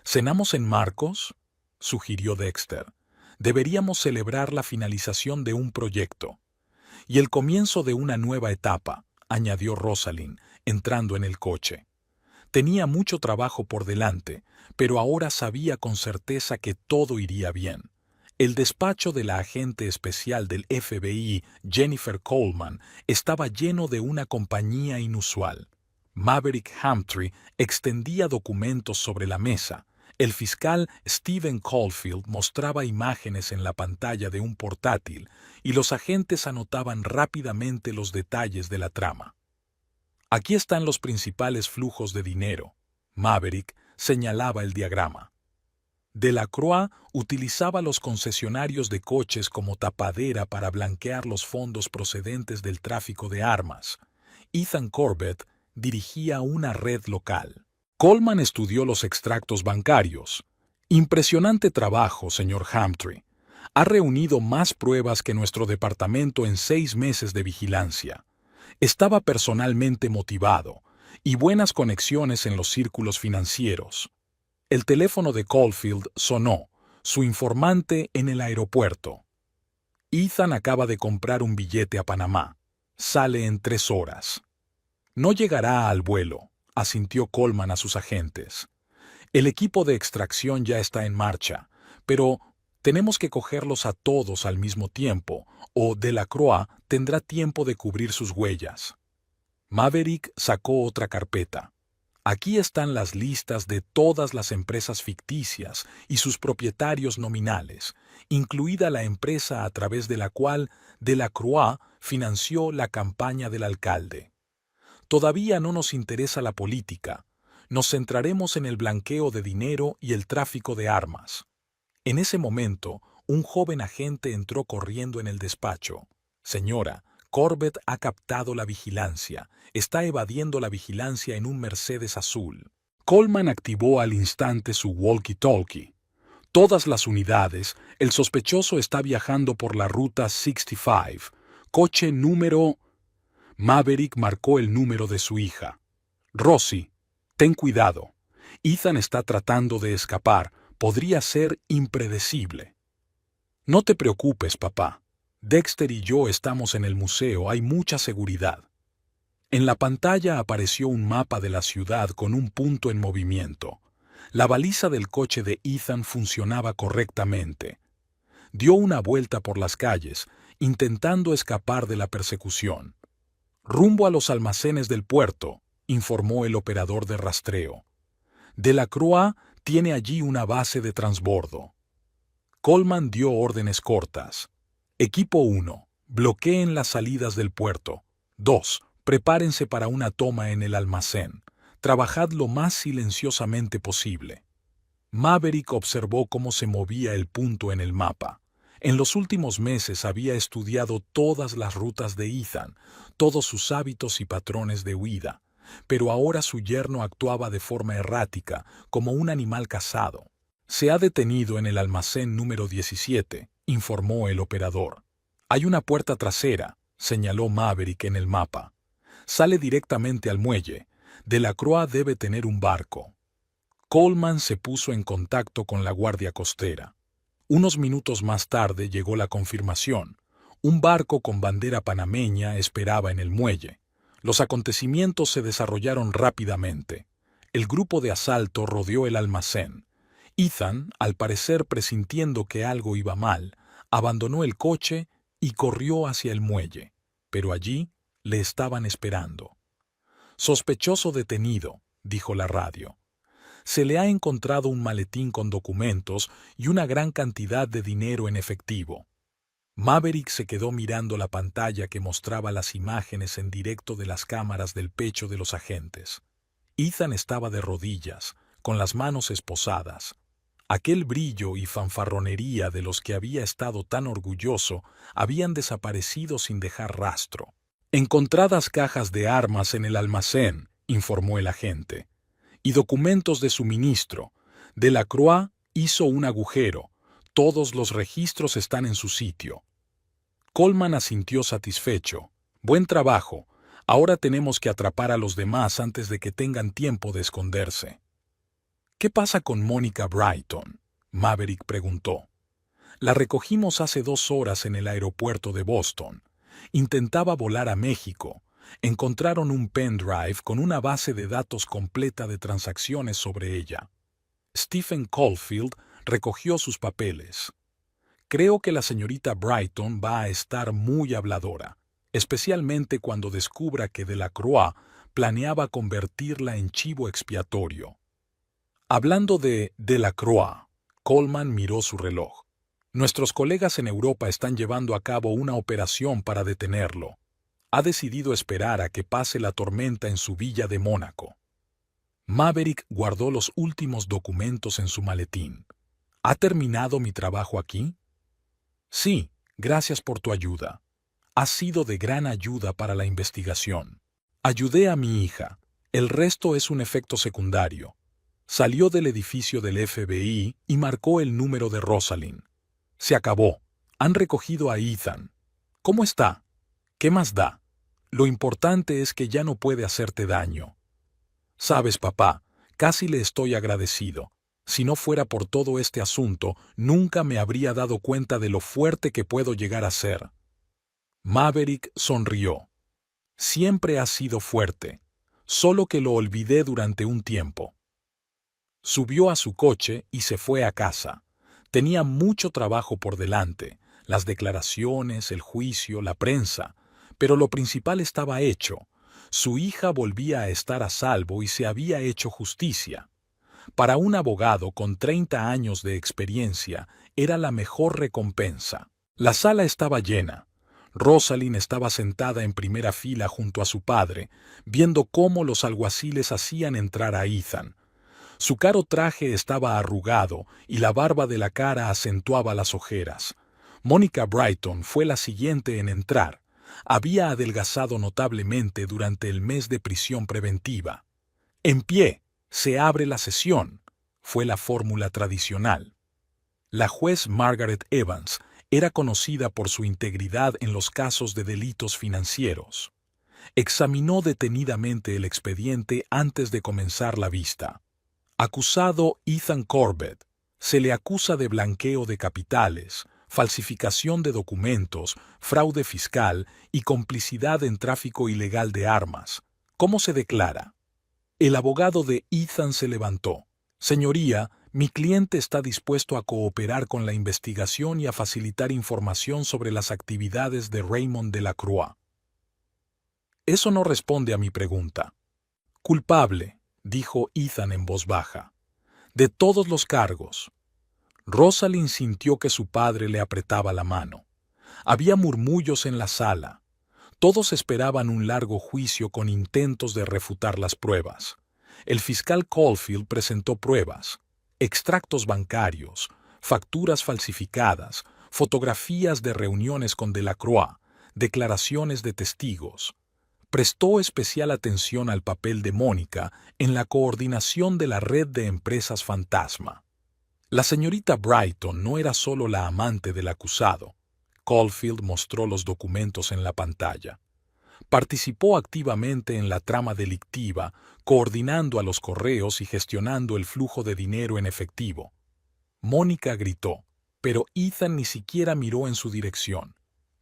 ¿Cenamos en Marcos?, sugirió Dexter. Deberíamos celebrar la finalización de un proyecto. Y el comienzo de una nueva etapa, añadió Rosalind, entrando en el coche. Tenía mucho trabajo por delante, pero ahora sabía con certeza que todo iría bien. El despacho de la agente especial del FBI, Jennifer Coleman, estaba lleno de una compañía inusual. Maverick Hamtree extendía documentos sobre la mesa. El fiscal Stephen Caulfield mostraba imágenes en la pantalla de un portátil y los agentes anotaban rápidamente los detalles de la trama. Aquí están los principales flujos de dinero. Maverick señalaba el diagrama. Delacroix utilizaba los concesionarios de coches como tapadera para blanquear los fondos procedentes del tráfico de armas. Ethan Corbett dirigía una red local. Coleman estudió los extractos bancarios. Impresionante trabajo, señor Hamtree. Ha reunido más pruebas que nuestro departamento en 6 meses de vigilancia. Estaba personalmente motivado y buenas conexiones en los círculos financieros. El teléfono de Caulfield sonó, su informante en el aeropuerto. Ethan acaba de comprar un billete a Panamá. Sale en 3 horas. No llegará al vuelo, asintió Coleman a sus agentes. El equipo de extracción ya está en marcha, pero tenemos que cogerlos a todos al mismo tiempo, o Delacroix tendrá tiempo de cubrir sus huellas. Maverick sacó otra carpeta. Aquí están las listas de todas las empresas ficticias y sus propietarios nominales, incluida la empresa a través de la cual Delacroix financió la campaña del alcalde. Todavía no nos interesa la política. Nos centraremos en el blanqueo de dinero y el tráfico de armas. En ese momento, un joven agente entró corriendo en el despacho. Señora, Corbett ha captado la vigilancia. Está evadiendo la vigilancia en un Mercedes azul. Coleman activó al instante su walkie-talkie. Todas las unidades, el sospechoso está viajando por la ruta 65. Coche número... Maverick marcó el número de su hija. Rosie, ten cuidado. Ethan está tratando de escapar. Podría ser impredecible. No te preocupes, papá. Dexter y yo estamos en el museo, hay mucha seguridad. En la pantalla apareció un mapa de la ciudad con un punto en movimiento. La baliza del coche de Ethan funcionaba correctamente. Dio una vuelta por las calles, intentando escapar de la persecución. Rumbo a los almacenes del puerto, informó el operador de rastreo. Delacroix tiene allí una base de transbordo. Coleman dio órdenes cortas. Equipo 1, bloqueen las salidas del puerto. 2, prepárense para una toma en el almacén. Trabajad lo más silenciosamente posible. Maverick observó cómo se movía el punto en el mapa. En los últimos meses había estudiado todas las rutas de Ethan, todos sus hábitos y patrones de huida, pero ahora su yerno actuaba de forma errática, como un animal cazado. Se ha detenido en el almacén número 17, informó el operador. Hay una puerta trasera, señaló Maverick en el mapa. Sale directamente al muelle. Delacroix debe tener un barco. Coleman se puso en contacto con la guardia costera. Unos minutos más tarde llegó la confirmación. Un barco con bandera panameña esperaba en el muelle. Los acontecimientos se desarrollaron rápidamente. El grupo de asalto rodeó el almacén. Ethan, al parecer presintiendo que algo iba mal, abandonó el coche y corrió hacia el muelle, pero allí le estaban esperando. Sospechoso detenido, dijo la radio. Se le ha encontrado un maletín con documentos y una gran cantidad de dinero en efectivo. Maverick se quedó mirando la pantalla que mostraba las imágenes en directo de las cámaras del pecho de los agentes. Ethan estaba de rodillas, con las manos esposadas. Aquel brillo y fanfarronería de los que había estado tan orgulloso habían desaparecido sin dejar rastro. Encontradas cajas de armas en el almacén, informó el agente, y documentos de suministro. Delacroix hizo un agujero. Todos los registros están en su sitio. Coleman asintió satisfecho. Buen trabajo. Ahora tenemos que atrapar a los demás antes de que tengan tiempo de esconderse. ¿Qué pasa con Mónica Brighton?, Maverick preguntó. La recogimos hace 2 horas en el aeropuerto de Boston. Intentaba volar a México. Encontraron un pendrive con una base de datos completa de transacciones sobre ella. Stephen Caulfield recogió sus papeles. Creo que la señorita Brighton va a estar muy habladora, especialmente cuando descubra que Delacroix planeaba convertirla en chivo expiatorio. Hablando de Delacroix, Coleman miró su reloj. Nuestros colegas en Europa están llevando a cabo una operación para detenerlo. Ha decidido esperar a que pase la tormenta en su villa de Mónaco. Maverick guardó los últimos documentos en su maletín. ¿Ha terminado mi trabajo aquí? Sí, gracias por tu ayuda. Has sido de gran ayuda para la investigación. Ayudé a mi hija. El resto es un efecto secundario. Salió del edificio del FBI y marcó el número de Rosalind. Se acabó. Han recogido a Ethan. ¿Cómo está? ¿Qué más da? Lo importante es que ya no puede hacerte daño. Sabes, papá, casi le estoy agradecido. Si no fuera por todo este asunto, nunca me habría dado cuenta de lo fuerte que puedo llegar a ser. Maverick sonrió. Siempre has sido fuerte, solo que lo olvidé durante un tiempo. Subió a su coche y se fue a casa. Tenía mucho trabajo por delante, las declaraciones, el juicio, la prensa, pero lo principal estaba hecho. Su hija volvía a estar a salvo y se había hecho justicia. Para un abogado con 30 años de experiencia, era la mejor recompensa. La sala estaba llena. Rosalind estaba sentada en primera fila junto a su padre, viendo cómo los alguaciles hacían entrar a Ethan. Su caro traje estaba arrugado y la barba de la cara acentuaba las ojeras. Mónica Brighton fue la siguiente en entrar. Había adelgazado notablemente durante el mes de prisión preventiva. En pie, se abre la sesión, fue la fórmula tradicional. La juez Margaret Evans era conocida por su integridad en los casos de delitos financieros. Examinó detenidamente el expediente antes de comenzar la vista. Acusado Ethan Corbett. Se le acusa de blanqueo de capitales, falsificación de documentos, fraude fiscal y complicidad en tráfico ilegal de armas. ¿Cómo se declara? El abogado de Ethan se levantó. Señoría, mi cliente está dispuesto a cooperar con la investigación y a facilitar información sobre las actividades de Raymond Delacroix. Eso no responde a mi pregunta. Culpable, dijo Ethan en voz baja, de todos los cargos. Rosalind sintió que su padre le apretaba la mano. Había murmullos en la sala. Todos esperaban un largo juicio con intentos de refutar las pruebas. El fiscal Caulfield presentó pruebas, extractos bancarios, facturas falsificadas, fotografías de reuniones con Delacroix, declaraciones de testigos. Prestó especial atención al papel de Mónica en la coordinación de la red de empresas fantasma. La señorita Brighton no era solo la amante del acusado. Caulfield mostró los documentos en la pantalla. Participó activamente en la trama delictiva, coordinando a los correos y gestionando el flujo de dinero en efectivo. Mónica gritó, pero Ethan ni siquiera miró en su dirección.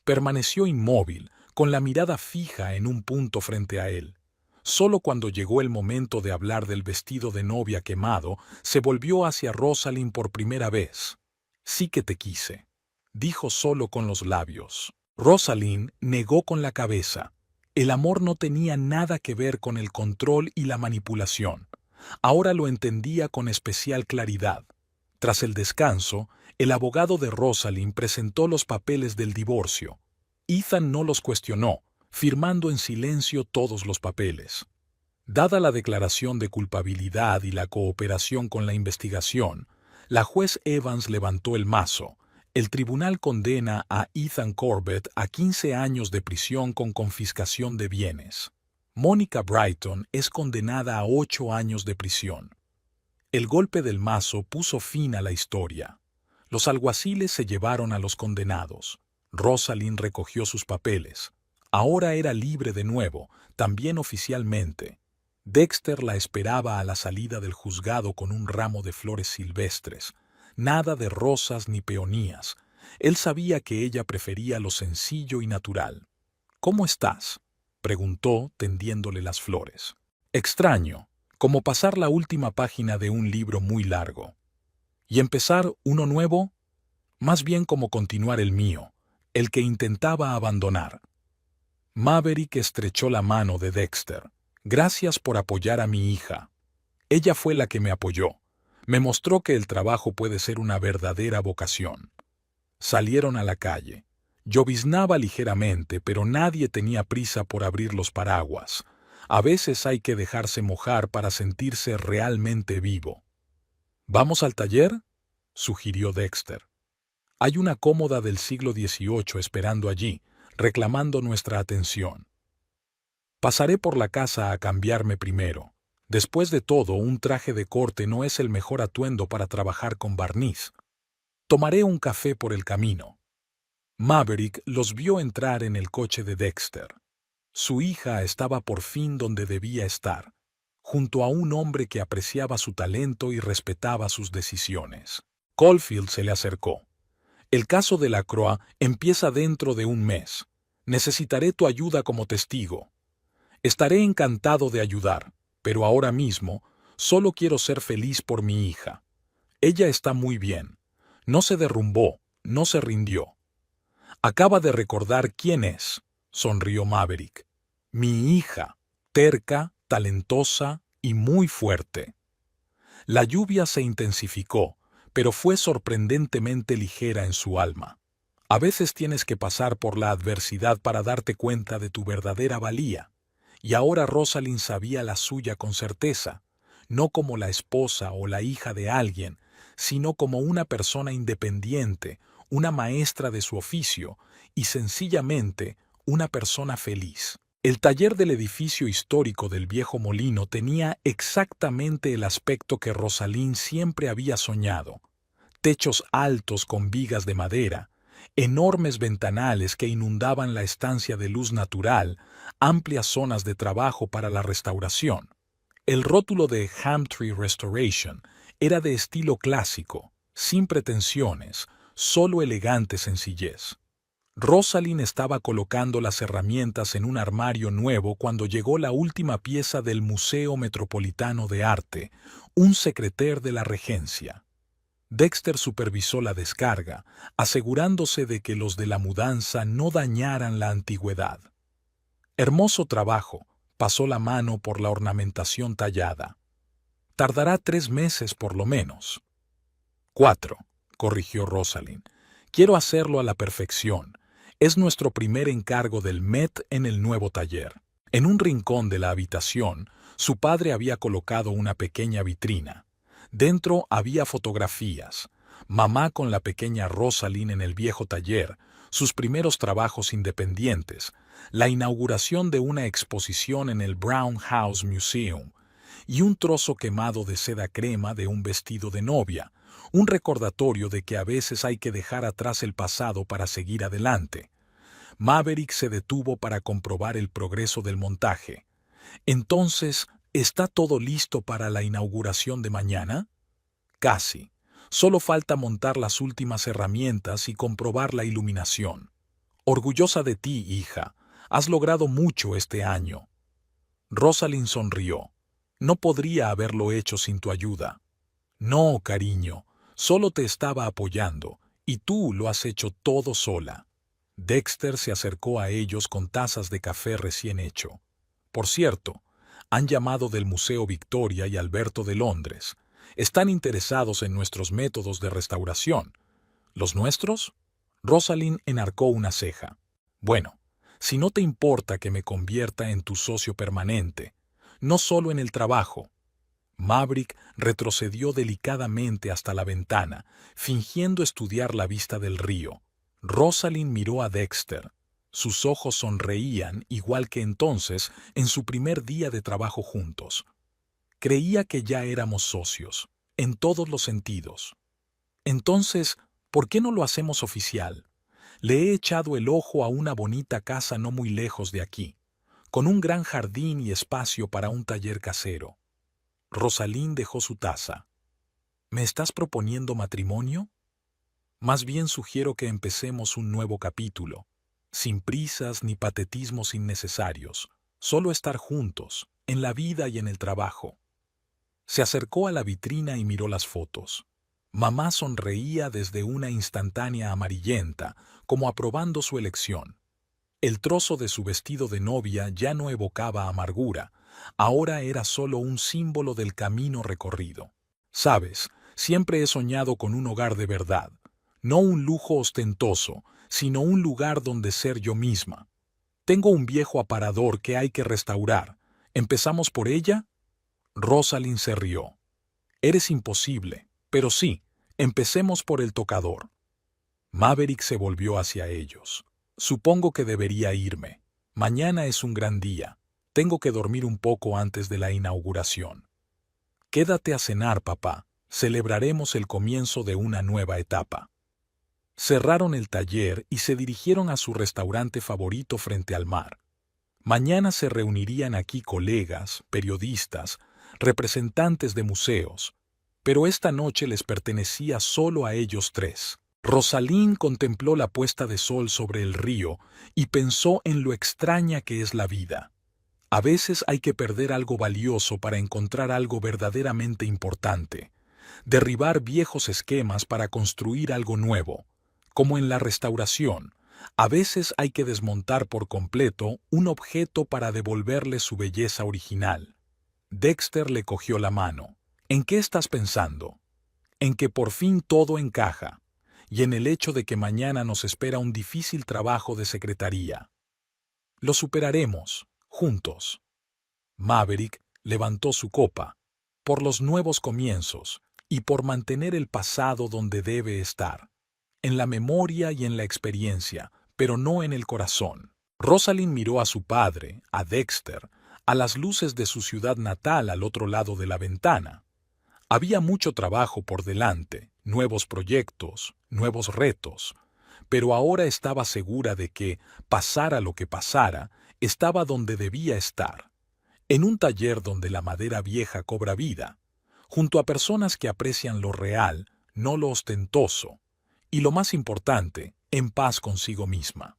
Permaneció inmóvil, con la mirada fija en un punto frente a él. Solo cuando llegó el momento de hablar del vestido de novia quemado, se volvió hacia Rosalind por primera vez. Sí que te quise, dijo solo con los labios. Rosalind negó con la cabeza. El amor no tenía nada que ver con el control y la manipulación. Ahora lo entendía con especial claridad. Tras el descanso, el abogado de Rosalind presentó los papeles del divorcio. Ethan no los cuestionó, firmando en silencio todos los papeles. Dada la declaración de culpabilidad y la cooperación con la investigación, la juez Evans levantó el mazo. El tribunal condena a Ethan Corbett a 15 años de prisión con confiscación de bienes. Mónica Brighton es condenada a 8 años de prisión. El golpe del mazo puso fin a la historia. Los alguaciles se llevaron a los condenados. Rosalind recogió sus papeles. Ahora era libre de nuevo, también oficialmente. Dexter la esperaba a la salida del juzgado con un ramo de flores silvestres. Nada de rosas ni peonías. Él sabía que ella prefería lo sencillo y natural. «¿Cómo estás?», preguntó, tendiéndole las flores. «Extraño, como pasar la última página de un libro muy largo. ¿Y empezar uno nuevo? Más bien como continuar el mío, el que intentaba abandonar». Maverick estrechó la mano de Dexter. «Gracias por apoyar a mi hija. Ella fue la que me apoyó. Me mostró que el trabajo puede ser una verdadera vocación». Salieron a la calle. Lloviznaba ligeramente, pero nadie tenía prisa por abrir los paraguas. A veces hay que dejarse mojar para sentirse realmente vivo. «¿Vamos al taller?», sugirió Dexter. «Hay una cómoda del siglo XVIII esperando allí, reclamando nuestra atención. Pasaré por la casa a cambiarme primero. Después de todo, un traje de corte no es el mejor atuendo para trabajar con barniz. Tomaré un café por el camino». Maverick los vio entrar en el coche de Dexter. Su hija estaba por fin donde debía estar, junto a un hombre que apreciaba su talento y respetaba sus decisiones. Caulfield se le acercó. «El caso de Delacroix empieza dentro de un mes. Necesitaré tu ayuda como testigo. Estaré encantado de ayudar, pero ahora mismo solo quiero ser feliz por mi hija. Ella está muy bien. No se derrumbó, no se rindió». «Acaba de recordar quién es», sonrió Maverick. «Mi hija, terca, talentosa y muy fuerte». La lluvia se intensificó, pero fue sorprendentemente ligera en su alma. A veces tienes que pasar por la adversidad para darte cuenta de tu verdadera valía. Y ahora Rosalind sabía la suya con certeza, no como la esposa o la hija de alguien, sino como una persona independiente, una maestra de su oficio y sencillamente una persona feliz. El taller del edificio histórico del viejo molino tenía exactamente el aspecto que Rosalind siempre había soñado. Techos altos con vigas de madera, enormes ventanales que inundaban la estancia de luz natural, amplias zonas de trabajo para la restauración. El rótulo de Hamtree Restoration era de estilo clásico, sin pretensiones, solo elegante sencillez. Rosalind estaba colocando las herramientas en un armario nuevo cuando llegó la última pieza del Museo Metropolitano de Arte, un secretario de la Regencia. Dexter supervisó la descarga, asegurándose de que los de la mudanza no dañaran la antigüedad. Hermoso trabajo, pasó la mano por la ornamentación tallada. Tardará 3 meses por lo menos. 4, corrigió Rosalind. Quiero hacerlo a la perfección. Es nuestro primer encargo del Met en el nuevo taller. En un rincón de la habitación, su padre había colocado una pequeña vitrina. Dentro había fotografías. Mamá con la pequeña Rosalind en el viejo taller, sus primeros trabajos independientes, la inauguración de una exposición en el Brown House Museum y un trozo quemado de seda crema de un vestido de novia, un recordatorio de que a veces hay que dejar atrás el pasado para seguir adelante. Maverick se detuvo para comprobar el progreso del montaje. Entonces, ¿está todo listo para la inauguración de mañana? Casi. Solo falta montar las últimas herramientas y comprobar la iluminación. Orgullosa de ti, hija. Has logrado mucho este año. Rosalind sonrió. No podría haberlo hecho sin tu ayuda. No, cariño, solo te estaba apoyando, y tú lo has hecho todo sola. Dexter se acercó a ellos con tazas de café recién hecho. Por cierto, han llamado del Museo Victoria y Alberto de Londres. Están interesados en nuestros métodos de restauración. ¿Los nuestros? Rosalind enarcó una ceja. Bueno, si no te importa que me convierta en tu socio permanente, no solo en el trabajo. Maverick retrocedió delicadamente hasta la ventana, fingiendo estudiar la vista del río. Rosalind miró a Dexter. Sus ojos sonreían igual que entonces en su primer día de trabajo juntos. Creía que ya éramos socios, en todos los sentidos. Entonces, ¿por qué no lo hacemos oficial? Le he echado el ojo a una bonita casa no muy lejos de aquí, con un gran jardín y espacio para un taller casero. Rosalind dejó su taza. ¿Me estás proponiendo matrimonio? Más bien sugiero que empecemos un nuevo capítulo, sin prisas ni patetismos innecesarios, solo estar juntos, en la vida y en el trabajo. Se acercó a la vitrina y miró las fotos. Mamá sonreía desde una instantánea amarillenta, como aprobando su elección. El trozo de su vestido de novia ya no evocaba amargura, ahora era solo un símbolo del camino recorrido. Sabes, siempre he soñado con un hogar de verdad, no un lujo ostentoso, sino un lugar donde ser yo misma. Tengo un viejo aparador que hay que restaurar. ¿Empezamos por ella? Rosalind se rió. Eres imposible, pero sí, empecemos por el tocador. Maverick se volvió hacia ellos. Supongo que debería irme. Mañana es un gran día. Tengo que dormir un poco antes de la inauguración. Quédate a cenar, papá. Celebraremos el comienzo de una nueva etapa. Cerraron el taller y se dirigieron a su restaurante favorito frente al mar. Mañana se reunirían aquí colegas, periodistas, representantes de museos, pero esta noche les pertenecía solo a ellos tres. Rosalind contempló la puesta de sol sobre el río y pensó en lo extraña que es la vida. A veces hay que perder algo valioso para encontrar algo verdaderamente importante, derribar viejos esquemas para construir algo nuevo. Como en la restauración, a veces hay que desmontar por completo un objeto para devolverle su belleza original. Dexter le cogió la mano. ¿En qué estás pensando? En que por fin todo encaja, y en el hecho de que mañana nos espera un difícil trabajo de secretaría. Lo superaremos, juntos. Maverick levantó su copa, por los nuevos comienzos y por mantener el pasado donde debe estar, en la memoria y en la experiencia, pero no en el corazón. Rosalind miró a su padre, a Dexter, a las luces de su ciudad natal al otro lado de la ventana. Había mucho trabajo por delante, nuevos proyectos, nuevos retos, pero ahora estaba segura de que, pasara lo que pasara, estaba donde debía estar, en un taller donde la madera vieja cobra vida, junto a personas que aprecian lo real, no lo ostentoso, y lo más importante, en paz consigo misma.